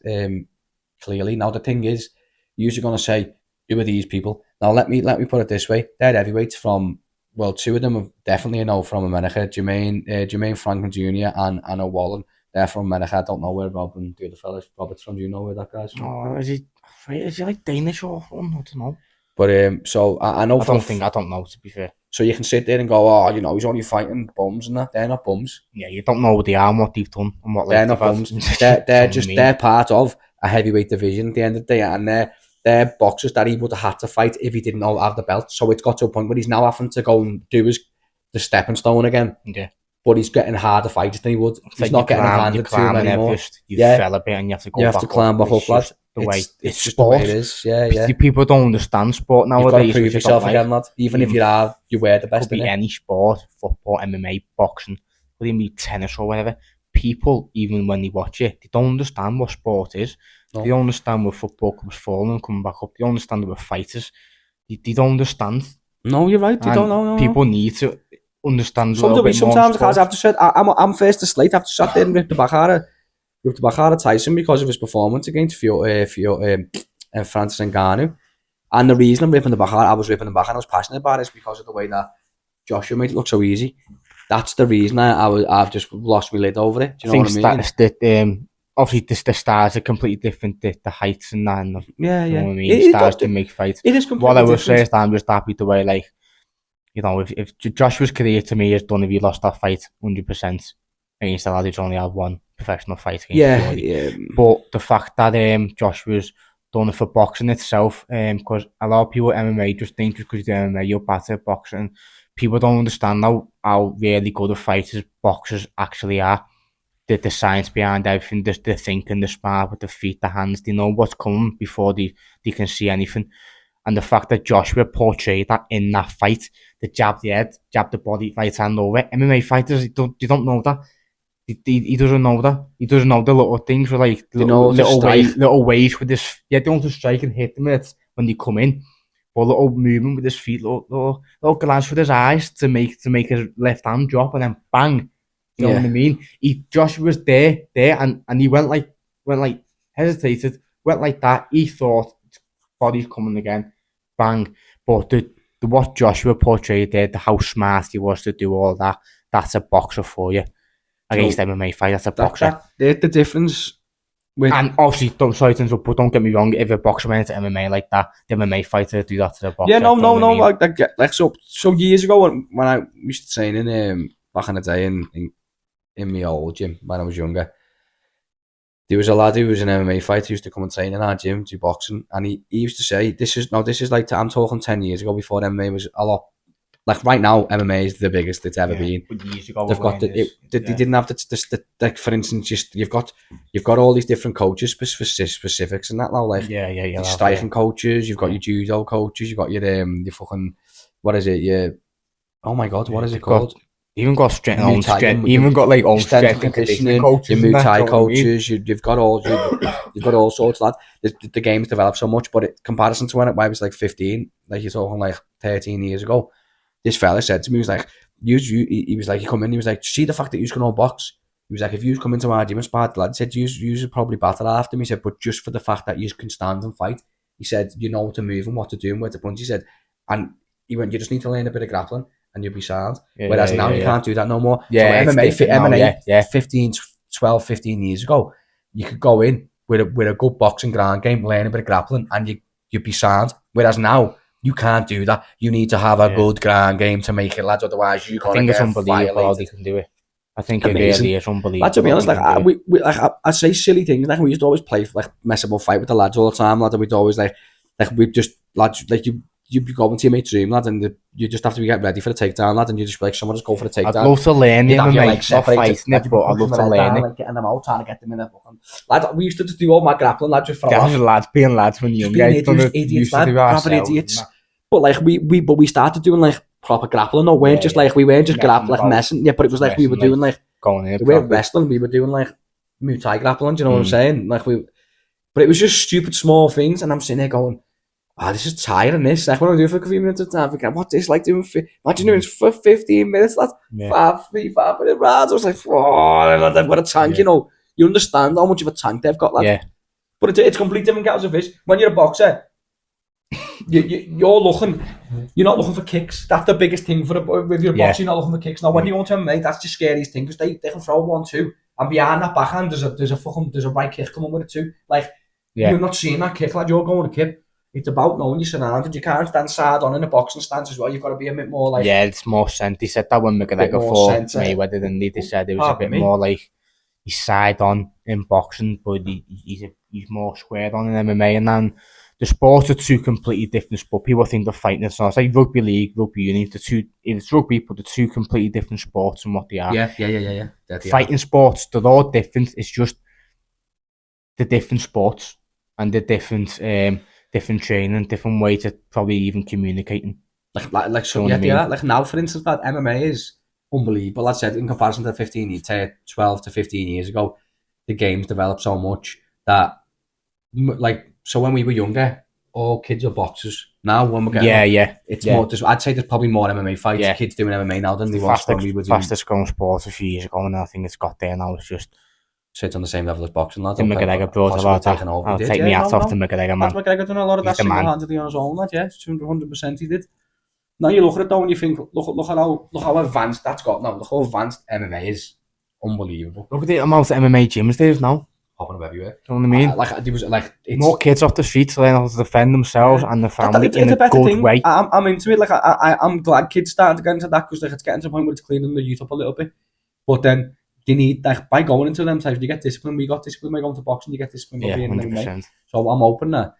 Clearly, now the thing is, you're going to say, who are these people? Now let me put it this way: they're heavyweights from. Well, 2 of them are definitely from America. Jermaine Franklin Jr. and Anna Wallen. They're from America. I don't know where Robin, the other fellas, Robert's from. Do you know where that guy's from? Oh, is he like Danish or something? I don't know. But so I know. I don't know, to be fair. So you can sit there and go, oh, he's only fighting bums and that. They're not bums. Yeah, you don't know what they are and what they've done and what they're not bums. They're part of a heavyweight division at the end of the day, and they're boxers that he would have had to fight if he didn't have the belt. So it's got to a point where he's now having to go and do the stepping stone again. Yeah. But he's getting harder fights than he would. He's not getting handed to him anymore. You fell a bit and you have to go back. You have to climb back up, lad. It's just the way it is. Yeah. People don't understand sport nowadays. You've got to prove yourself again, lad. Even if you wear the best. Could be any sport, football, MMA, boxing, could even be tennis or whatever. People, even when they watch it, they don't understand what sport is. No. They don't understand where football comes falling and coming back up. They don't understand where fighters. They don't understand. No, you're right. They don't know. People need to understand. Sometimes, guys, I've just said I'm first to slate. I've just sat there and ripped the back out of Tyson because of his performance against Francis Ngannou. And the reason I'm ripping the back out, I was passionate about it, is because of the way that Joshua made it look so easy. that's the reason I've just lost my lid over it. Do you know what I mean? That obviously the stars are completely different. The heights and that. And Yeah, you know yeah. what I mean? Stars can make fights. It is completely What I would different. say is that I'm just happy the way, like, you know, if Joshua's career to me is done if he lost that fight 100% against the lad who's only had one professional fight against Fury. Yeah. But the fact that Joshua's done it for boxing itself, because a lot of people at MMA just think just because you're MMA you're better at boxing. People don't understand how really good of fighters boxers actually are. The science behind everything, the thinking, the smart with the feet, the hands, they know what's coming before they can see anything. And the fact that Joshua portrayed that in that fight, the jab the head, jab the body, right hand over. MMA fighters, they don't know that. He doesn't know that. He doesn't know the little things where like little ways with this. Yeah, they don't just strike and hit them when they come in. But little movement with his feet, little glance with his eyes to make his left hand drop and then bang. You know what I mean? Joshua was there, and he went like hesitated, went like that. He thought body's coming again, bang. But the what Joshua portrayed there, how smart he was to do all that, that's a boxer for you. Against MMA fight, that's a boxer. The difference with... And obviously, but don't get me wrong, if a boxer went into MMA like that, the MMA fighter do that to the boxer. Yeah, no. Like so years ago when I used to train in back in the day in my old gym when I was younger, there was a lad who was an MMA fighter who used to come and train in our gym, do boxing, and he used to say, this is like, I'm talking 10 years ago before MMA was a lot, like right now, MMA is the biggest it's ever been. Years ago, they've got they didn't have the like, for instance, just you've got all these different coaches for specifics and that now, like your striking coaches, you've got your judo coaches, you've got your fucking, what is it, oh my god, what is it called? Even got strength, even got like own strength and conditioning coaches, your Muay Thai coaches. You've got all sorts of that. The game's developed so much, but in comparison to when I was like 15, like you're talking like 13 years ago, this fella said to me, he was like, he was like, he come in, he was like, see the fact that you can all box. He was like, if you come into our gym and spar, the lad said, you would probably battle after me. He said, but just for the fact that you can stand and fight, he said, you know what to move and what to do and where to punch. He said, and he went, you just need to learn a bit of grappling and you'll be sound. Whereas now you can't do that no more. Yeah, so MMA 12, 15 years ago, you could go in with a good boxing ground game, learn a bit of grappling, and you'd be sound. Whereas now, you can't do that. You need to have a good ground game to make it, lads. Otherwise, you can't. I think it's unbelievable how they can do it. I think it really is unbelievable. Lads, to be honest, I say silly things. Like we used to always play, like mess up, fight with the lads all the time. Lad, we'd always like we just lads like you'd be going to your mate's room, lad, and you just have to get ready for the takedown, lad, and you just be like, someone just go for the takedown. I'd love to learn the MMA, not fighting it, but I'd love to learn it. Like getting them out, trying to get them in there. Lad, we used to just do all my grappling, lad, just for being lads when you're younger. Idiots, lad, proper idiots. But like we started doing like proper grappling. No, we weren't just grappling, like messing. Yeah, but it was like we were doing like going in. We weren't wrestling. We were doing like Muay Thai grappling. Do you know what I'm saying? Like but it was just stupid small things, and I'm sitting there going, this is tiring. This like what I'm doing for a few minutes at a time. I forget what this like doing. Imagine doing for 15 minutes. That's 5 minute rounds. I was like, they've got a tank. You know, you understand how much of a tank they've got, lad. Yeah. But it's completely different kettles of fish. When you're a boxer, you're not looking for kicks. That's the biggest thing with your boxing. You're not looking for kicks. Now, when you go to MMA, that's the scariest thing because they can throw 1-2, and behind that backhand there's a right kick coming with it too. Like you're not seeing that kick, like you're going to kick. It's about knowing you're surrounded. You can't stand side on in a boxing stance as well. You've got to be a bit more like... Yeah, it's more sense. They said that when McGregor fought Mayweather, then they said it was a bit more like he's side on in boxing, but he's more squared on in MMA. And then the sports are two completely different sports. People think they're fighting. It's like rugby league, rugby union. It's rugby, but they're two completely different sports and what they are. Yeah. Fighting sports, they're all different. It's just the different sports and the different training, different way to probably even communicating. Like now, for instance, that MMA is unbelievable. I said in comparison to 12 to 15 years ago, the game's developed so much that, like, so when we were younger, all kids are boxers. Now, when we're getting it's more. I'd say there's probably more MMA fights. Yeah. Kids doing MMA now than they was when we were doing. Fastest growing sport a few years ago, and I think it's got there now. It's just. So it's on the same level as boxing, lads. McGregor brought a lot of. I'll take me hats off to McGregor, man. McGregor done a lot of that single-handedly on his own, lad. Yeah, 100% he did. Now you look at it though and you think, look how advanced that's got now. Look how advanced MMA is. Unbelievable. Look at the amount of MMA gyms there is now. Popping up everywhere. Do you know what I mean? Like there was like it's more kids off the streets learning how to defend themselves and their family in a good thing. way. I'm into it. Like I'm glad kids starting to get into that because like it's getting to the point where it's cleaning the youth up a little bit. But then you need like by going into them types, you get discipline. We got discipline by going to boxing. You get discipline by being in MMA. So I'm hoping that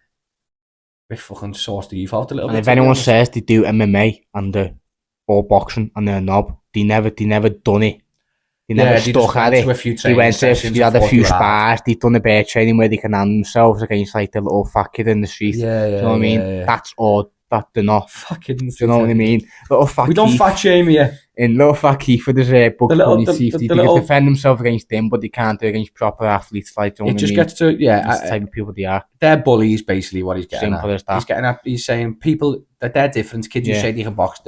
we fucking source the youth out a little bit. And if anyone says they do MMA and they're all boxing and they're a knob, they never done it. They never stuck at it. They went to had a few spars, they done a bear training where they can hand themselves against like the little fat kid in the street. Yeah, do you know what I mean? Yeah. That's all that they're not. Fat kid in the street. Do you know what I mean? Little fat we don't Keith, fat shame you. In little fat Keith with his Bugs Bunny teeth. They can defend themselves against them, but they can't do it against proper athletes. Like, do you know what I mean? It just gets to, that's the type of people they are. They're bullies, basically, what he's getting Simple as that. He's getting at, he's saying people, that they're different. Kids who say they can box,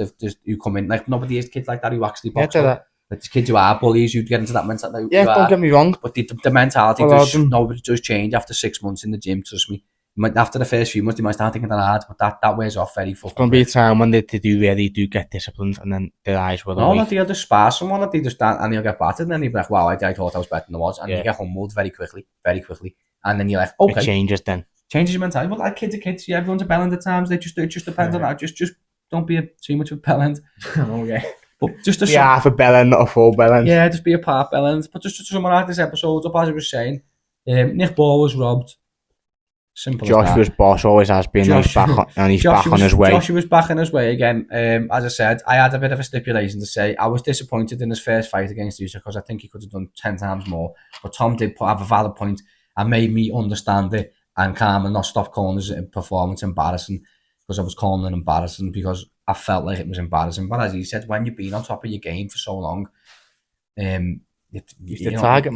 who come in. Like, nobody is kids like that who actually box. Like the kids who are bullies, you get into that mentality. Yeah, don't get me wrong. But the mentality nobody does change after 6 months in the gym, trust me. After the first few months, they might start thinking they're hard, but that wears off very fucking. It's going to be a time when they do get disciplined and then their eyes will awake. No, they'll just spar someone, that they just stand and he'll get battered and then he'll be like, wow, I thought I was better than I was. And you get humbled very quickly. And then you're like, okay. It changes then. Changes your mentality. But like kids are kids, yeah, everyone's a bellend at times. It just depends on that. Just don't be too much of a bellend. Okay. But just be half a bellend, not a full bellend. Yeah, just be a part bellend. But just to summarize this episode up, as I was saying, Nick Ball was robbed. Simple Joshua's boss always has been, he's back on his way. Joshua's back on his way again. As I said, I had a bit of a stipulation to say I was disappointed in his first fight against Usyk because I think he could have done 10 times more. But Tom did have a valid point and made me understand it and calm and not stop calling his performance embarrassing because I was calling it embarrassing because I felt like it was embarrassing. But as he said, when you've been on top of your game for so long, you're a target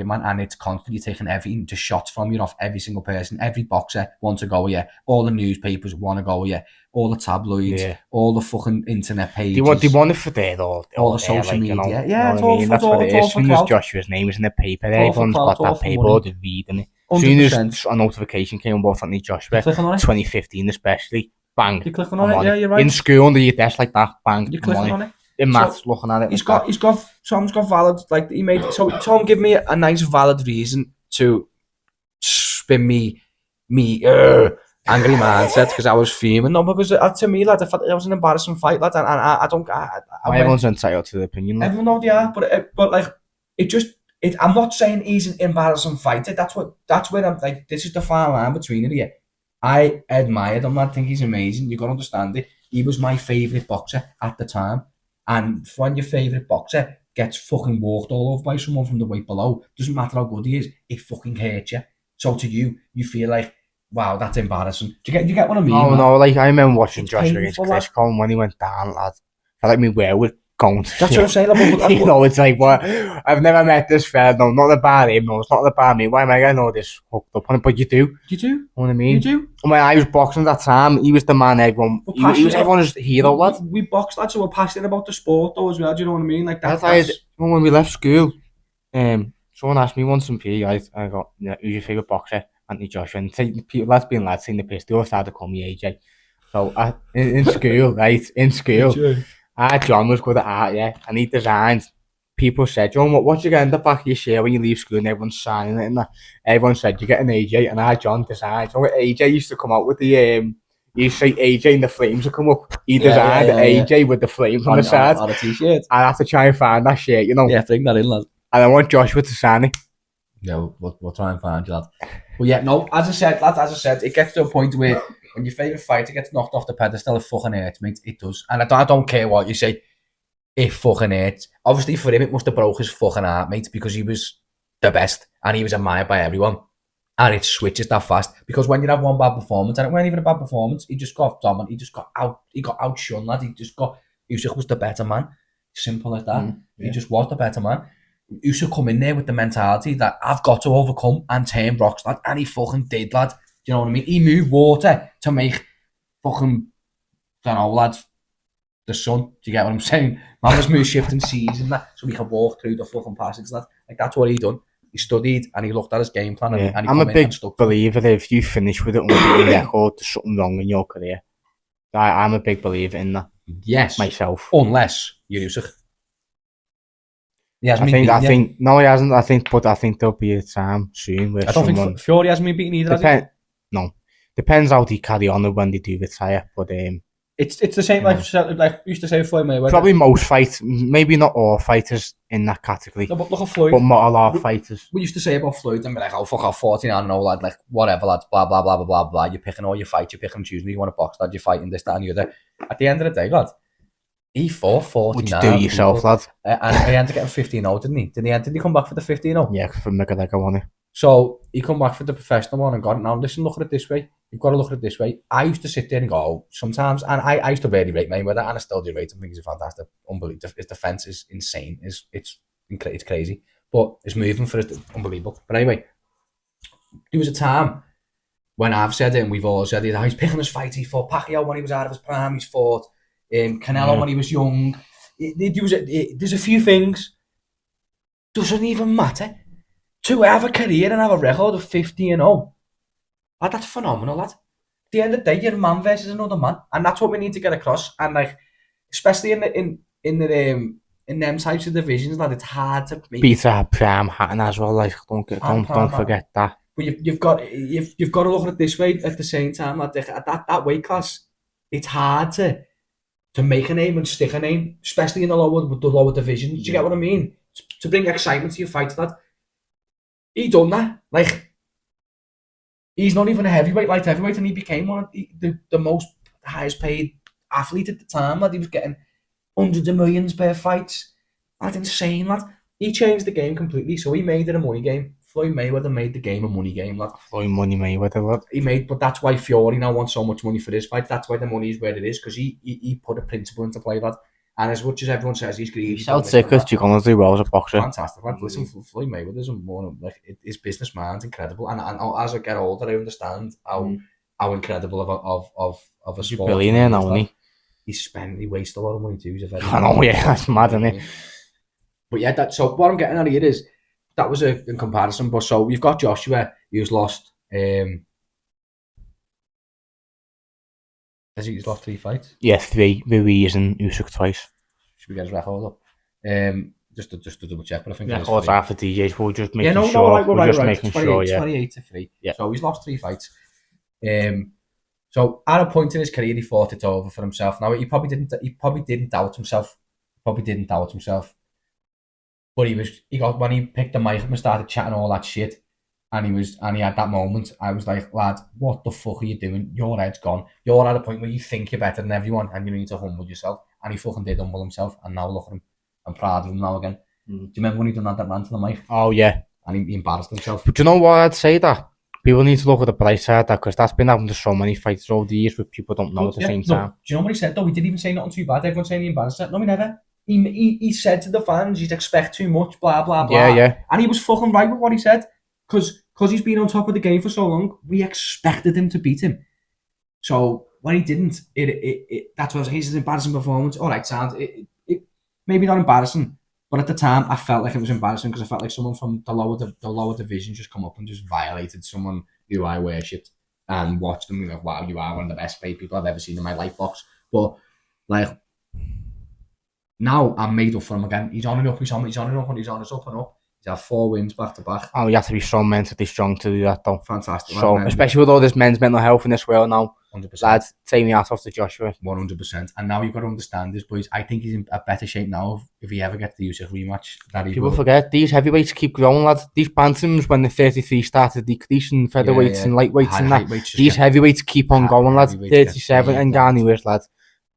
man, and it's constantly taking everything, just shots from you off every single person. Every boxer wants to go with you. All the newspapers want to go with you. All the tabloids, all the fucking internet pages. They want it for there, all the social media. Yeah, it's all for that's what it is. As soon as Joshua's name is in the paper, everyone's got that paper, they're reading it. As soon as a notification came about Anthony Joshua, 2015 especially, bang. You click on it, yeah, you're right. In school, under your desk like that, bang. You're clicking on it. In maths, looking at it. Tom's got valid, like he made. So Tom give me a nice valid reason to spin me angry mindset because I was fuming. No, because to me, lad, it was an embarrassing fight, lad, and I don't. Everyone's entitled to their opinion. Lad. Everyone knows they are, but like it just. I'm not saying he's an embarrassing fighter. That's where I'm like. This is the fine line between it here. I admired him. I think he's amazing. You got to understand it. He was my favourite boxer at the time. And when your favourite boxer gets fucking walked all over by someone from the weight below, doesn't matter how good he is, it fucking hurts you. So to you feel like, wow, that's embarrassing. Do you get what I mean? Oh, no, like I remember watching Joshua against Klitschko when he went down, lad. I felt like me where we're going to That's what I'm saying. You know, it's like, what? I've never met this fella. No, not about him. No, it's not about me. Why am I getting all this hooked up on it? But you do. You do. You know what I mean? You do. And when I was boxing at that time, he was the man everyone... He was everyone's hero, lad. We boxed, lad, so we're passionate about the sport, though, as well. Do you know what I mean? Like that's when we left school, someone asked me once in PE, I got, who's your favourite boxer? Anthony Joshua. And lads being lads, saying the piss, they all started to call me AJ. So in school, right? In school... John was good at art, and he designed. People said, John, what you get in the back of your shirt when you leave school and everyone's signing it and that? Everyone said, you get an AJ, and John designed. So AJ used to come out with the, you used to say AJ and the flames would come up. He designed AJ with the flames on the side. On a t-shirt. I'd have to try and find that shirt, you know. Yeah, bring that in, lad. And I want Joshua to sign it. Yeah, we'll try and find you, lad. Well, yeah, no, as I said, it gets to a point where when your favourite fighter gets knocked off the pedestal, it fucking hurts, mate. It does. And I don't care what you say. It fucking hurts. Obviously, for him, it must have broke his fucking heart, mate, because he was the best and he was admired by everyone. And it switches that fast. Because when you have one bad performance, and it wasn't even a bad performance, he just got dominant. He just got outshone, lad. Usyk was the better man. Simple as that. He just was the better man. Usyk come in there with the mentality that I've got to overcome and turn rocks, lad. And he fucking did, lad. Do you know what I mean? He moved water to make fucking, don't know, lads, the sun. Do you get what I'm saying? Man was moved shifting seas and that, so we can walk through the fucking passage, lad. Like, that's what he done. He studied and he looked at his game plan and he I'm a big believer that if you finish with it on the record, there's something wrong in your career. I'm a big believer in that. Yes. Myself. Unless you're Usyk. He hasn't I been beaten yet. think no, he hasn't. I think there'll be a time soon where I don't someone think Fury hasn't been beaten either, has he? depends how they carry on when they do retire. But It's the same like we used to say Floyd Mayweather. probably most fights, maybe not all fighters in that category. No, but look at Floyd. But not a lot of fighters. We used to say about Floyd and be like, oh fuck off, 14-0, lad, like whatever, lads, blah blah blah blah blah blah. You're picking all your fights, you're picking and choosing. You want to box, lad, you're fighting this, that, and the other. At the end of the day, lad, he fought 49. What you do yourself, people, lad? And he ended up getting 15-0, didn't he? Did he come back for the 15-0? Yeah, from McGregor, wasn't it? So he come back for the professional one and got it. Now listen, look at it this way. You've got to look at it this way. I used to sit there and go, oh, sometimes, and I used to really rate Mayweather, and I still do rate him. I think he's a fantastic, unbelievable. His defense is insane. It's crazy, but his movement for it is unbelievable. But anyway, there was a time when I've said it, and we've all said it. He's picking his fight. He fought Pacquiao when he was out of his prime. He's fought Canelo when he was young. There's a few things. Doesn't even matter. To have a career and have a record of 50-0, lad, that's phenomenal, lad. At the end of the day, you're a man versus another man, and that's what we need to get across. And like, especially in them types of divisions, lad, it's hard to beat a prime Hatton as well. Like, don't forget that. But you've got to look at it this way. At the same time, lad, at that weight class, it's hard to make a name and stick a name, especially in the lower divisions. Do you get what I mean? To bring excitement to your fights, lad. He done that. Like, he's not even a light heavyweight, and he became one of the most highest paid athlete at the time. Lad, he was getting hundreds of millions per fight. That's insane, lad. He changed the game completely. So he made it a money game. Floyd Mayweather made the game a money game, lad. Floyd Money Mayweather, lad. But that's why Fury now wants so much money for his fight. That's why the money is where it is, because he put a principle into play, lad. And as much as everyone says he's greedy, he's out sick because you're gonna do well as a boxer. Fantastic, lad. Listen, Floyd Mayweather's more like his business mind's incredible, and as I get older, I understand how incredible of a sport. He's a billionaire now, isn't he? He wastes a lot of money too. I know, yeah, that's mad, isn't it? But yeah, so what I'm getting at here is that was in comparison. But so you've got Joshua, who's lost. Has he's lost 3 fights? Yeah, 3. Ruiz and Usyk twice. Should we get his record up? Just to double check, but I think records are for DJs. We'll just making sure. We're just making sure. Yeah, 28-3. Yeah. So he's lost 3 fights. So at a point in his career, he thought it over for himself. Now he probably didn't doubt himself. But he got when he picked the mic up and started chatting all that shit. And he had that moment. I was like, lad, what the fuck are you doing? Your head's gone. You're at a point where you think you're better than everyone, and you need to humble yourself. And he fucking did humble himself. And now look at him. I'm proud of him now again. Do you remember when he done that rant on the mic? Oh yeah. And he embarrassed himself. But you know what? I'd say that people need to look at the bright side of that, because that's been happening to so many fights over the years, where people don't know at the same time. Do you know what he said though? He didn't even say nothing too bad. Everyone's saying he embarrassed himself. No, he never. He said to the fans, you'd expect too much, blah blah blah. Yeah. And he was fucking right with what he said, because he's been on top of the game for so long. We expected him to beat him. So when he didn't, that was his embarrassing performance. All right, sounds it maybe not embarrassing, but at the time I felt like it was embarrassing, because I felt like someone from the lower division just come up and just violated someone who I worshipped and watched them and go, wow, you are one of the best paid people I've ever seen in my life, box. But like, now I'm made up for him again. He's on and up, he's on his up and up. He's had 4 wins back to back. Oh, you have to be so mentally strong to do that, though. Fantastic. So, especially with all this men's mental health in this world now. 100%. Lads, take me out off to Joshua. 100%. And now you've got to understand this, boys. I think he's in a better shape now if he ever gets the Usyk rematch. People forget, these heavyweights keep growing, lads. These bantams, when the 33 started decreasing, featherweights and lightweights and that, these heavyweights keep on going, lads. 37 and Ngannou is, lads.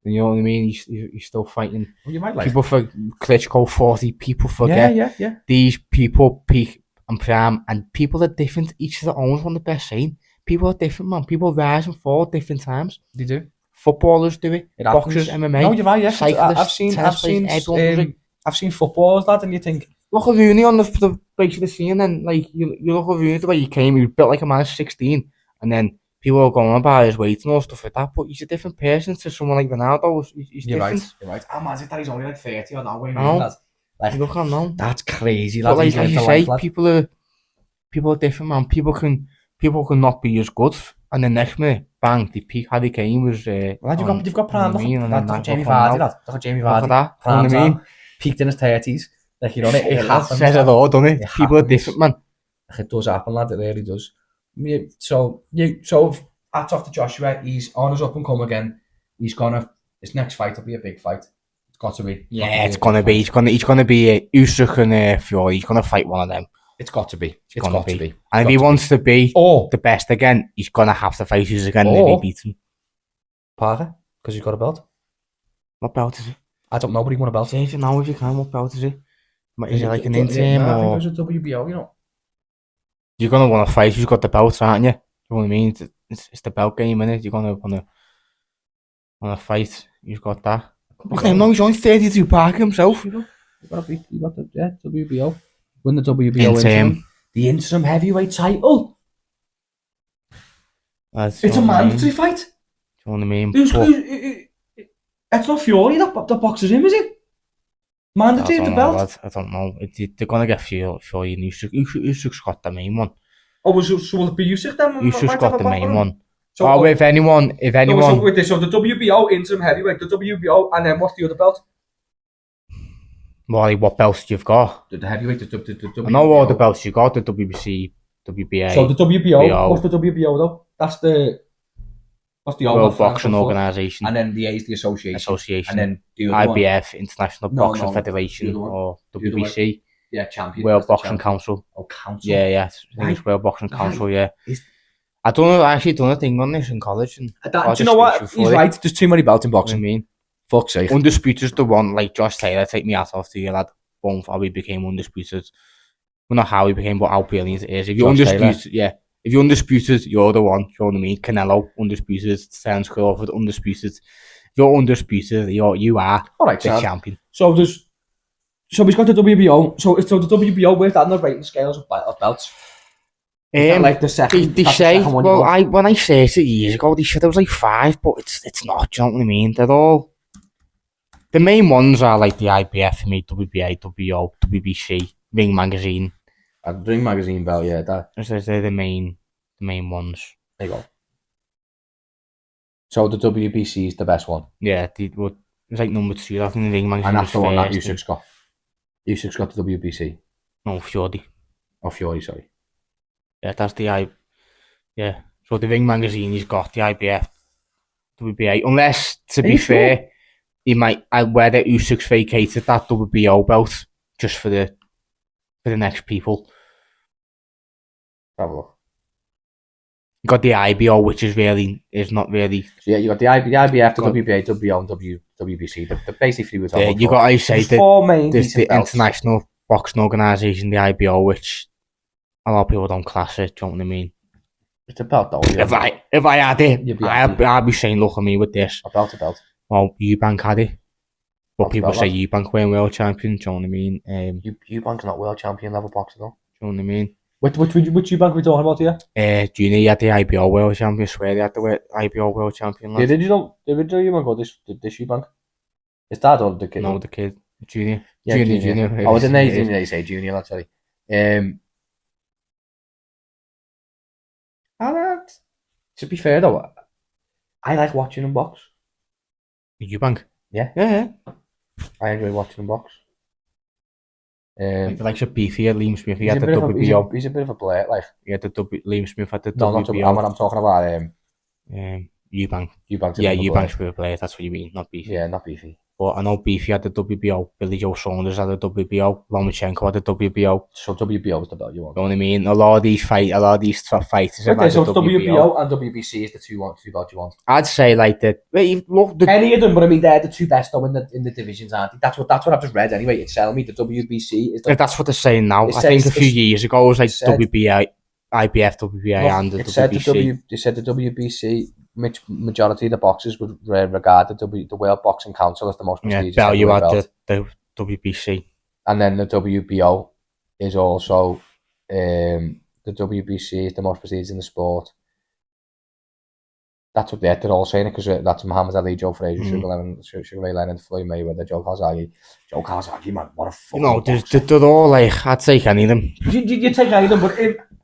You know what I mean? He's still fighting. Well, you might like people for Klitschko 40. People forget. Yeah. These people peak and prime, and people are different. Each of their own, one of the best saying. People are different, man. People rise and fall at different times. They do. Footballers do it. Boxers, MMA. No, you're right. Yeah. Cyclists, I've seen footballers, lad, and you think, look at Rooney on the base of the scene, and like you look at Rooney the way he came. He was built like a man of 16, and then people are going about his weight and all stuff like that, but he's a different person to someone like Ronaldo. He's different. You're right. I'm imagine that he's only like 30 or now. Like, look at him now. That's crazy. But like you say, people are different, man. People can not be as good And the next minute, bang, the peak Harry Kane was. Lad, you've got prime. Look at Jamie Look on Vardy, now. lad. Look at Jamie Look at Vardy. that. You know Prime what I mean? time. Peaked in his 30s. Like, you know, it That happens. says it lad. all, doesn't it? It People are happens. different, man. It does happen, lad. It really does. So hats off to Joshua. He's on his up and come again. His next fight will be a big fight. It's got to be. Yeah, it's gonna be. He's gonna be Usyk and Fury. He's gonna fight one of them. It's got to be. It's got to be. And if he wants to be the best again, he's gonna have to fight Usyk again if he beats him. Parker, because he's got a belt. What belt is it? I don't know, but he won a belt. Say it now if you can. What belt is it? Is it like an interim I or? think it was a WBO. You know. You're gonna want to fight who's got the belts, aren't you? You know what I mean? It's the belt game, innit? You're gonna wanna fight who's got that. Look at him now, he's only 32 Parker himself. You got the WBO. Win the WBO interim. The interim heavyweight title. It's a mandatory fight. You know what I mean? It's not Fury that boxes him, is it? Mandatory the belt. I don't know. They're gonna get Fury and Usyk. Usyk's got the main one. Oh, so will it be Usyk then? Usyk's got the main one. So, if anyone. So the WBO interim heavyweight, the WBO, and then what's the other belt? What belts you've got? The heavyweight, the WBO. I know all the belts you got. The WBC, WBA. So the WBO, what's the WBO though? That's the World Boxing Organisation. And then the A is the association. And then the other IBF, International Boxing Federation, or WBC. Yeah, champion. World Boxing Council. Oh, Council. Yeah. I think it's World Boxing Council. Yeah. I actually done a thing on this in college. And do you know what? He's right. There's too many belts in boxing. I mean, fuck's sake. Undisputed's the one. Like Josh Taylor, take me out of the lad. Boom, how he became undisputed. Well, not how he became, but how brilliant it is. If you're undisputed, if you're undisputed, you're the one. You know what I mean? Canelo, undisputed. Terence Crawford, undisputed. If you're undisputed, you are the champion. So he's got the WBO. So the WBO, where's that on the rating scales of belts? Like the second. They say. When I searched it years ago, they said it was like 5, but it's not. Do you know what I mean? They're all. The main ones are like the IBF for me, WBA, WBO, WBC, Ring Magazine. Ring Magazine belt, yeah. They're the main ones. There you go. So the WBC is the best one. Yeah, it was like number 2. I think the Ring Magazine. And that's the one that Usyk's got. Usyk's got the WBC. No, Fury. Oh, Fury, sorry. Yeah, that's the Yeah, so the Ring Magazine, he's got the IBF, WBA. Unless, to be fair, he might whether Usyk's vacated that WBO belt just for the next people. Have a look. You got the IBO, which is not really. So yeah, you got the IBF, the WBA, WBO, and WBC. The basically we're talking. Yeah, you got. I say that there's the International Boxing Organisation, the IBO, which a lot of people don't class it. Do you know what I mean? It's a belt, though. If I had it, I'd be saying, look at me with this. A belt, a belt. Well, Eubank had it, but people say Eubank weren't world champion. Do you know what I mean? Eubank's not world champion level boxer, though. Do you know what I mean? Which Eubank are we talking about here? Junior, he had the IBO world champion. I swear he had the IBO world champion. Yeah, did you know the original Eubank or this Eubank? His dad or the kid? No, the kid. Junior. Yeah, junior. Oh, didn't they say junior? That's sorry. To be fair though, I like watching him box. Eubank? Yeah. I enjoy watching him box. Like a beefy Liam Smith, he had the WBO. He's a bit of a player, like. He had the Liam Smith had the WBO. No, I'm talking about Eubank. Eubank's Eubank's a bit of a player, that's what you mean, not beefy. Yeah, not beefy. But I know Beefy had the WBO, Billy Joe Saunders had the WBO, Lomachenko had the WBO. So WBO is the belt you want. You know what I mean? A lot of these fighters have okay, so WBO and WBC is the two belts you want. I'd say like that. Any of them, but I mean they're the two best though in the divisions, aren't they? That's what I've just read anyway. It's telling me the WBC is. If that's what they're saying now, I think a few years ago it was like WBA, IBF, WBA, and the WBC. They said the WBC. Majority of the boxers would regard the World Boxing Council as the most prestigious. Yeah, you had the WBC, and then the WBO is also the WBC is the most prestigious in the sport. That's what they're all saying, because that's Muhammad Ali, Joe Frazier, Sugar Ray Leonard, Floyd Mayweather, Joe Calzaghe, man, what a fucking they're all like, I'd take any of them. You take any of them, but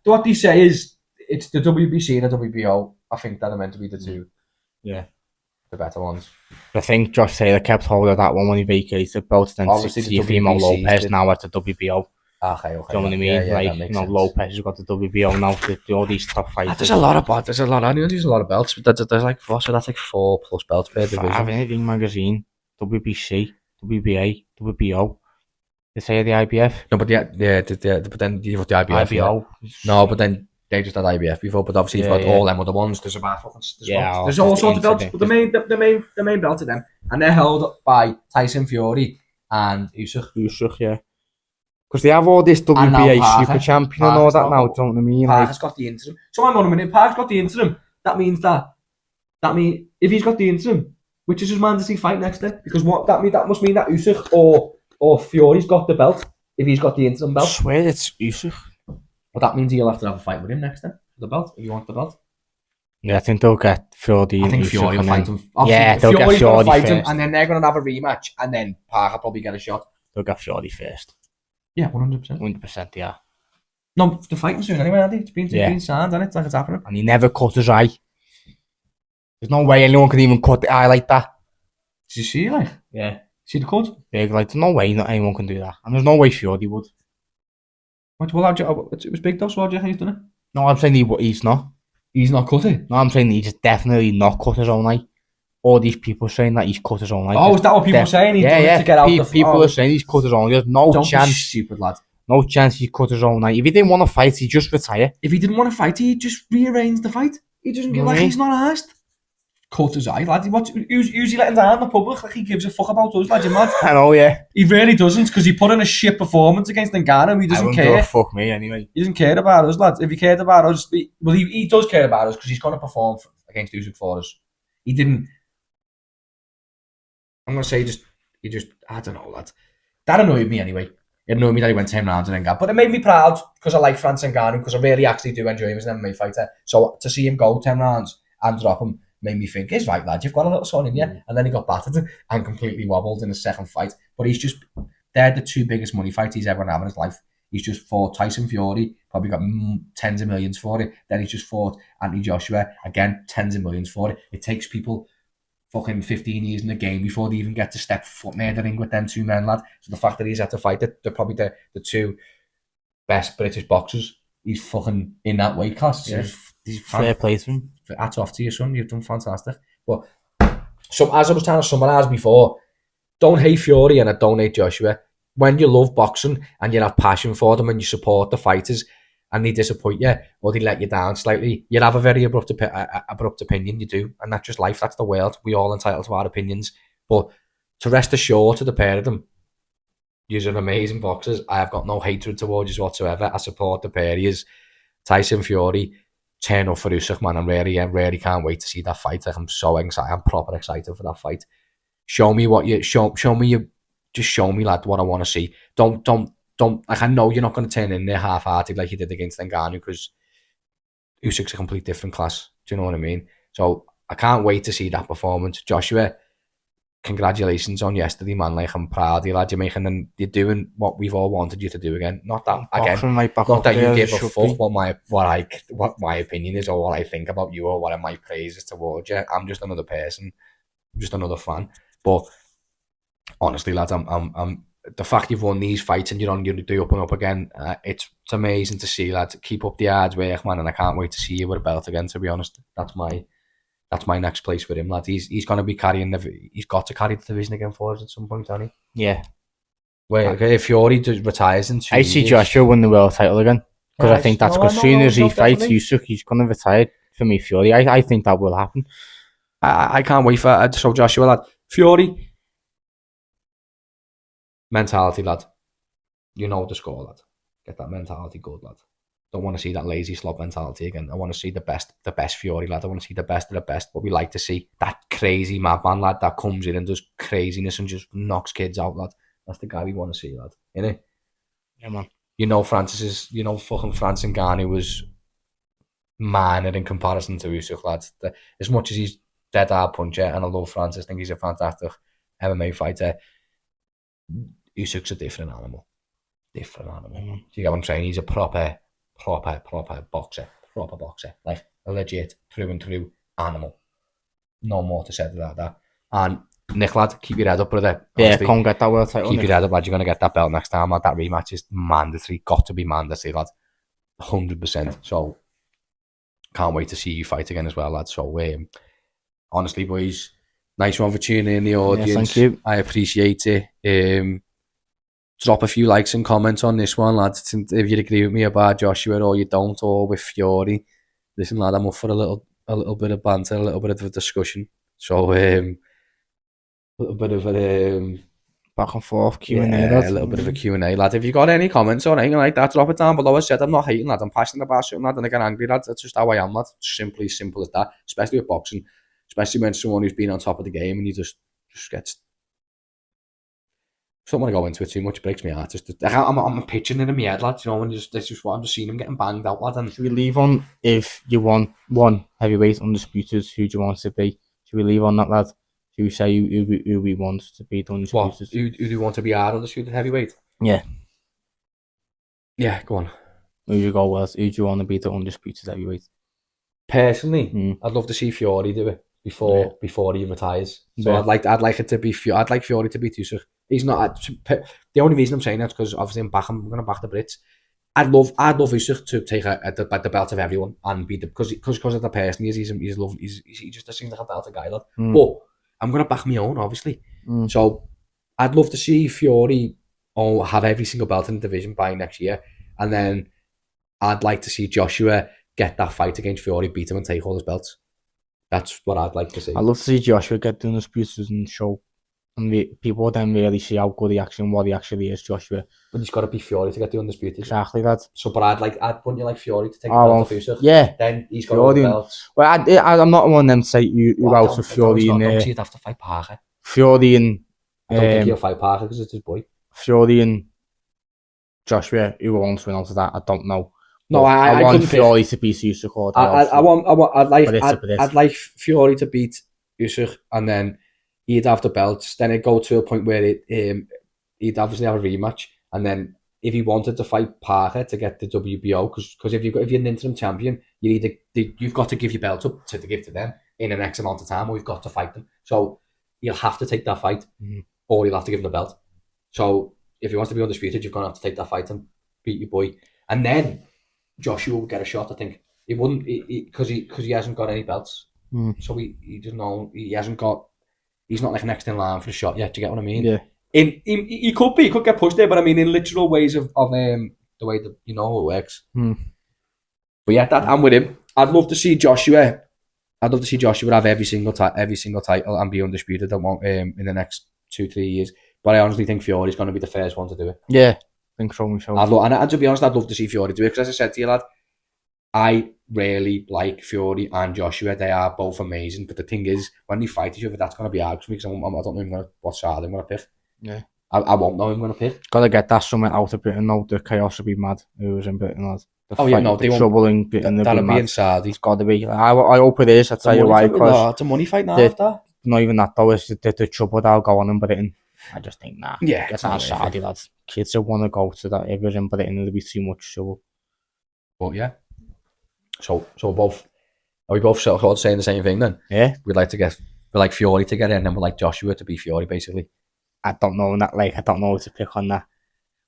what they say is it's the WBC and the WBO. I think that are meant to be the two, Yeah. the better ones. I think Josh Taylor kept hold of that one when he vacated belts. Then Obviously, see the Fimo WBC Lopez did. now at the WBO. Okay, Do you know what I mean? Yeah, like, that makes sense. Lopez has got the WBO now. All these top fighters. There's a lot of belts. I know there's a lot of belts, but there's like four, so that's like 4+ belts per division. Five, anything magazine, WBC, WBA, WBO. They say the IBF. No, but but then you've got the IBF. IBO. Yeah. No, but then they just had IBF before. But obviously you've got all them other ones. There's about fucking there's all sorts of belts. But the main belt of them, and they're held by Tyson Fury and Usyk, yeah. Because they have all this WBA super champion and all that now. Do you know what I mean? Parker's got the interim. So I'm on a minute. Parker's got the interim. That means if he's got the interim, which is his man, does he fight next day? Because that must mean that Usyk or Fury's got the belt if he's got the interim belt. I swear it's Usyk. But that means he'll have to have a fight with him next time for the belt if you want the belt. Yeah, I think they'll get Fury. I think Fury will fight him. Yeah, they'll get Fury fight first. him, and then they're going to have a rematch, and then Parker probably get a shot. They'll get Fury first. Yeah, 100%. 100%, yeah. No, they're fighting soon anyway, aren't they? It's been signed, and it's like it's happening. And he never cut his eye. There's no way anyone can even cut the eye like that. Did you see, like? Yeah. See the cut? Big, like, there's no way anyone can do that. And there's no way Fury would. It was big though, so how do you think he's done it? No, I'm saying he's not. He's not cut it? No, I'm saying he's definitely not cut his own eye. All these people saying that he's cut his own eye. Oh, is that what people are saying? He's done it to get out the... People are saying he's cut his own eye. There's no chance. Don't be stupid, lad. No chance he cut his own eye. If he didn't want to fight, he'd just retire. If he didn't want to fight, he'd just rearrange the fight. He doesn't give, like, he's not asked. Cut his eye, lad. Who's he letting down the public? Like, he gives a fuck about us, lad, you mad? I know, yeah. He really doesn't, because he put in a shit performance against Ngannou. He doesn't care. Give a fuck me, anyway. He doesn't care about us, lads. If he cared about us, he does care about us, because he's going to perform against Usyk for us. He didn't... I'm going to say he just, I don't know, lad. That annoyed me anyway. It annoyed me that he went 10 rounds and then got. But it made me proud because I like Francis Ngannou, because I really actually do enjoy him as an MMA fighter. So to see him go 10 rounds and drop him made me think, he's right, lad, you've got a little son in you. And then he got battered and completely wobbled in his second fight. But they're the two biggest money fights he's ever had in his life. He's just fought Tyson Fury, probably got tens of millions for it. Then he's just fought Anthony Joshua, again, tens of millions for it. It takes people fucking 15 years in the game before they even get to step foot near the ring with them two men, lad. So the fact that he's had to fight, they're probably the two best British boxers. He's fucking in that weight class. Yeah. He's fair play to him. Hats off to you, son. You've done fantastic. But so, as I was trying to summarise before, don't hate Fury and I don't hate Joshua. When you love boxing and you have passion for them and you support the fighters and they disappoint you or they let you down slightly, you'll have a very abrupt opinion, you do. And that's just life, that's the world. We all entitled to our opinions. But to rest assured to the pair of them, you're amazing boxers. I have got no hatred towards you whatsoever. I support the pair of yous. Tyson Fury, turn up for Usyk, man. I really can't wait to see that fight. Like, I'm so excited. I'm proper excited for that fight. Show me, lad, what I want to see. Don't, like, I know you're not going to turn in there half-hearted like you did against Ngannou, because Usyk's a complete different class. Do you know what I mean? So I can't wait to see that performance. Joshua, congratulations on yesterday, man. Like, I'm proud of you, lad. You're doing what we've all wanted you to do again. Not that you give a fuck what my opinion is or what I think about you or what my praise is towards you. I'm just another person. I'm just another fan. But honestly, lads, I'm the fact you've won these fights and you're up and up again. It's amazing to see, lads. Keep up the hard work, man, and I can't wait to see you with a belt again. To be honest, that's my next place with him, lad. He's going to be he's got to carry the division again for us at some point, hasn't he? Yeah. Well, if Fury retires in 2 years, I see Joshua win the world title again, because I think that's as soon as he fights Usyk, he's going to retire. For me, Fury, I think that will happen. I can't wait for so Joshua, lad. Fury mentality, lad. You know the score, lad. Get that mentality good, lad. Don't want to see that lazy slop mentality again. I want to see the best Fury, lad. I want to see the best of the best. What we like to see, that crazy madman, lad, that comes in and does craziness and just knocks kids out, lad. That's the guy we want to see, lad. Innit? Yeah, man. Fucking Francis Ngannou was minor in comparison to Usyk, lad. As much as he's dead hard puncher, and I love Francis, I think he's a fantastic MMA fighter, Usyk's a different animal. Do you get what I'm saying? He's a proper boxer. proper boxer, like a legit through and through animal. No more to say to that. And Nick, lad, keep your head up, brother. Honestly, can't get that world title. keep your head up, lad. You're gonna get that belt next time, lad. That rematch is mandatory. Got to be mandatory, lad. 100%. So can't wait to see you fight again as well, lad. So honestly, boys, nice one for tuning in the audience. thank you. I appreciate it. Drop a few likes and comments on this one, lads. If you agree with me about Joshua or you don't, or with Fury, listen, lad, I'm up for a little bit of banter, a little bit of a discussion. So a little bit of a back and forth Q&A. a little bit of a Q&A, lad. If you got any comments or anything like that, drop it down below. I said I'm not hating, lad. I'm passionate about something, lad, and I get angry, lad. That's just how I am, lad. Simply simple as that. Especially with boxing, especially when someone who's been on top of the game and you just gets. I don't want to go into it too much. It breaks my heart. I'm pitching it in my head, lad. You know, when that's just what I'm just seeing him getting banged out, lad. And should we leave on if you want one heavyweight undisputed? Who do you want to be? Should we leave on that, lad? Should we say who we want to be the undisputed? what? Who do you want to be our undisputed heavyweight? Yeah. Yeah, go on. Who you go with? Who do you want to be the undisputed heavyweight? Personally, I'd love to see Fury do it before he retires. So I'd like it to be I'd like Fury to be Usyk. He's not. The only reason I'm saying that is because obviously I'm going to back the Brits. I'd love Usyk to take the belt of everyone and beat them because of the person he is. He just seems like a belter guy, lad. But I'm going to back my own, obviously. So I'd love to see Fury have every single belt in the division by next year, and then I'd like to see Joshua get that fight against Fury, beat him, and take all his belts. That's what I'd like to see. I'd love to see Joshua get the undisputed and show. And people then really see how good what he actually is, Joshua. But he's got to be Fury to get the undisputed. Exactly that. So, but wouldn't you like Fury to take the belt of Usyk? Yeah. Then he's got all the belts. Well, I'm not one of them to say you out of Fury and obviously you'd have to fight Parker. Fury and I don't think he'll fight Parker because it's his boy. Fury and Joshua, who wants to win out of that, I don't know. No, I want Fury to beat Usyk. I'd like Fury to beat Usyk, and then he'd have the belts. Then it'd go to a point where he'd obviously have a rematch, and then if he wanted to fight Parker to get the WBO, because if you're an interim champion, you've got to give your belt up to give to them in an X amount of time, or you've got to fight them. So you'll have to take that fight, or you'll have to give him the belt. So if he wants to be undisputed, you're gonna have to take that fight and beat your boy, and then Joshua will get a shot. I think he wouldn't because he hasn't got any belts, so he doesn't know he hasn't got. He's not like next in line for a shot yet. Do you get what I mean? Yeah. He could get pushed there, but I mean in literal ways of the way that you know it works. But yeah, I'm with him. I'd love to see Joshua. I'd love to see Joshua have every single title and be undisputed. In the next 2-3 years. But I honestly think Fury's going to be the first one to do it. Yeah, I think so myself. And to be honest, I'd love to see Fury do it because, as I said to you, lad, I really like Fury and Joshua. They are both amazing. But the thing is, when they fight each other, that's going to be hard for me because I don't know what side I'm going to pick. Yeah. I won't know who I'm going to pick. Got to get that something out of Britain now. The chaos will be mad. Who was in Britain, lad. The trouble in Britain. That'll be in Saudi. It's got to be. I hope it is. I'll tell you why. It's a money fight now after. Not even that though. It's the trouble that'll go on in Britain. I just think, nah. Yeah. Get that Saudi, lads. Kids that want to go to that. If it's in Britain, it'll be too much trouble. But yeah. So are we both sort of saying the same thing then? Yeah. We'd like Fury to get in, and then we'd like Joshua to be Fury, basically. I don't know that. I don't know what to pick on that.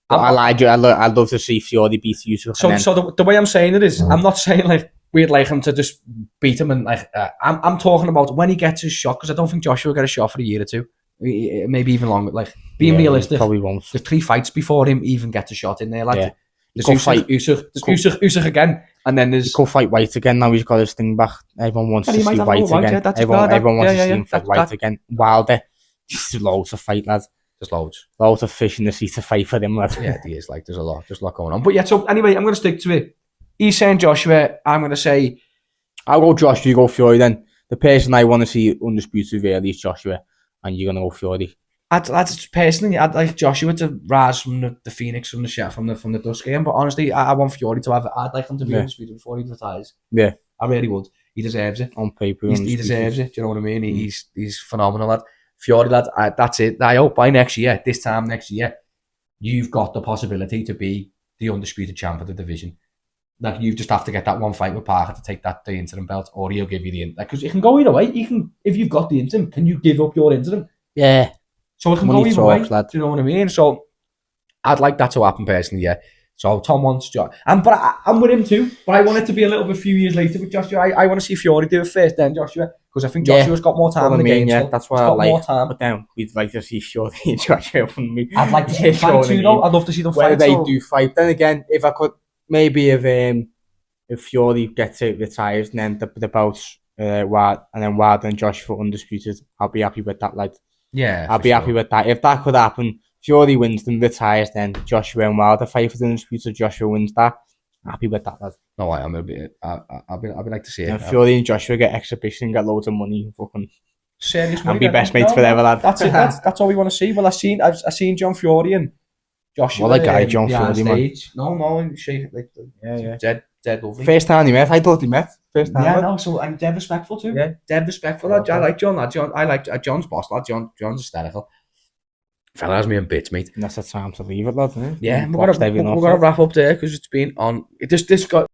But I lied you. I'd love to see Fury beat Usyk. So the way I'm saying it is, I'm not saying like we'd like him to just beat him, and like I'm talking about when he gets his shot, because I don't think Joshua will get a shot for a year or two, maybe even longer. Like being realistic, probably won't. There's 3 fights before him even gets a shot in there. Like there's Usyk again, and then there's could fight White again. Now he's got his thing back. Everyone wants to see White again. Everyone wants to see him fight White again. Wilder, just loads of fight, lads. There's loads of fish in the sea to fight for them, lad. Yeah, there is. Like there's a lot going on. But yeah, so anyway, I'm going to stick to it. He's saying Joshua. I'm going to say I'll go Joshua. You go Fury. Then the person I want to see undisputed really is Joshua, and you're going to go Fury. I'd like Joshua to rise from the phoenix from the dusk game. But honestly, I want Fury to have it. I'd like him to be undisputed before he retires. Yeah, I really would. He deserves it. On paper, he deserves it. Do you know what I mean? He's phenomenal, lad. Fury, lad, that's it. I hope by this time next year, you've got the possibility to be the undisputed champ of the division. like you just have to get that one fight with Parker to take the interim belt, or he'll give you the interim. Because it can go either way. If you've got the interim, can you give up your interim? Yeah. So it can Money go either talks, way. lad. Do you know what I mean? So I'd like that to happen personally, yeah. So Tom wants Josh, but I'm with him too. But I want it to be a little bit few years later with Joshua. I want to see Fury do it first, then Joshua, because I think Joshua's got more time in the game. Yeah, that's what I got like. more time. But then we'd like to see Fury and Joshua, wouldn't we? I'd like to see them fight too, though. I'd love to see them fight. Whether they do fight, then again, if I could, maybe if Fury gets it, retires, and then the bouts, Wilder and Joshua undisputed, I'll be happy with that, lad. Yeah, I'll be happy with that. If that could happen, Fury wins and retires, then Joshua and Wilder fight for the undisputed. Joshua wins that. Happy with that, lad. No, I'm gonna be. I'll be like to see it. And Fury and Joshua get exhibition, get loads of money, fucking serious money. And be best mates forever, lad. That's it. That's all we want to see. Well, I've seen John Fury and Joshua. What a guy, John Fury, man. No, she like dead lovely. First time he met, I thought he met. First time. Yeah, no. So I'm dead respectful too. Yeah, dead respectful. Lad. I like John. I like John's boss. Lad. John's hysterical. Fella has me in bits, mate. And that's the time to leave it, lad. Yeah, we're gonna wrap up there because it's been on. This got.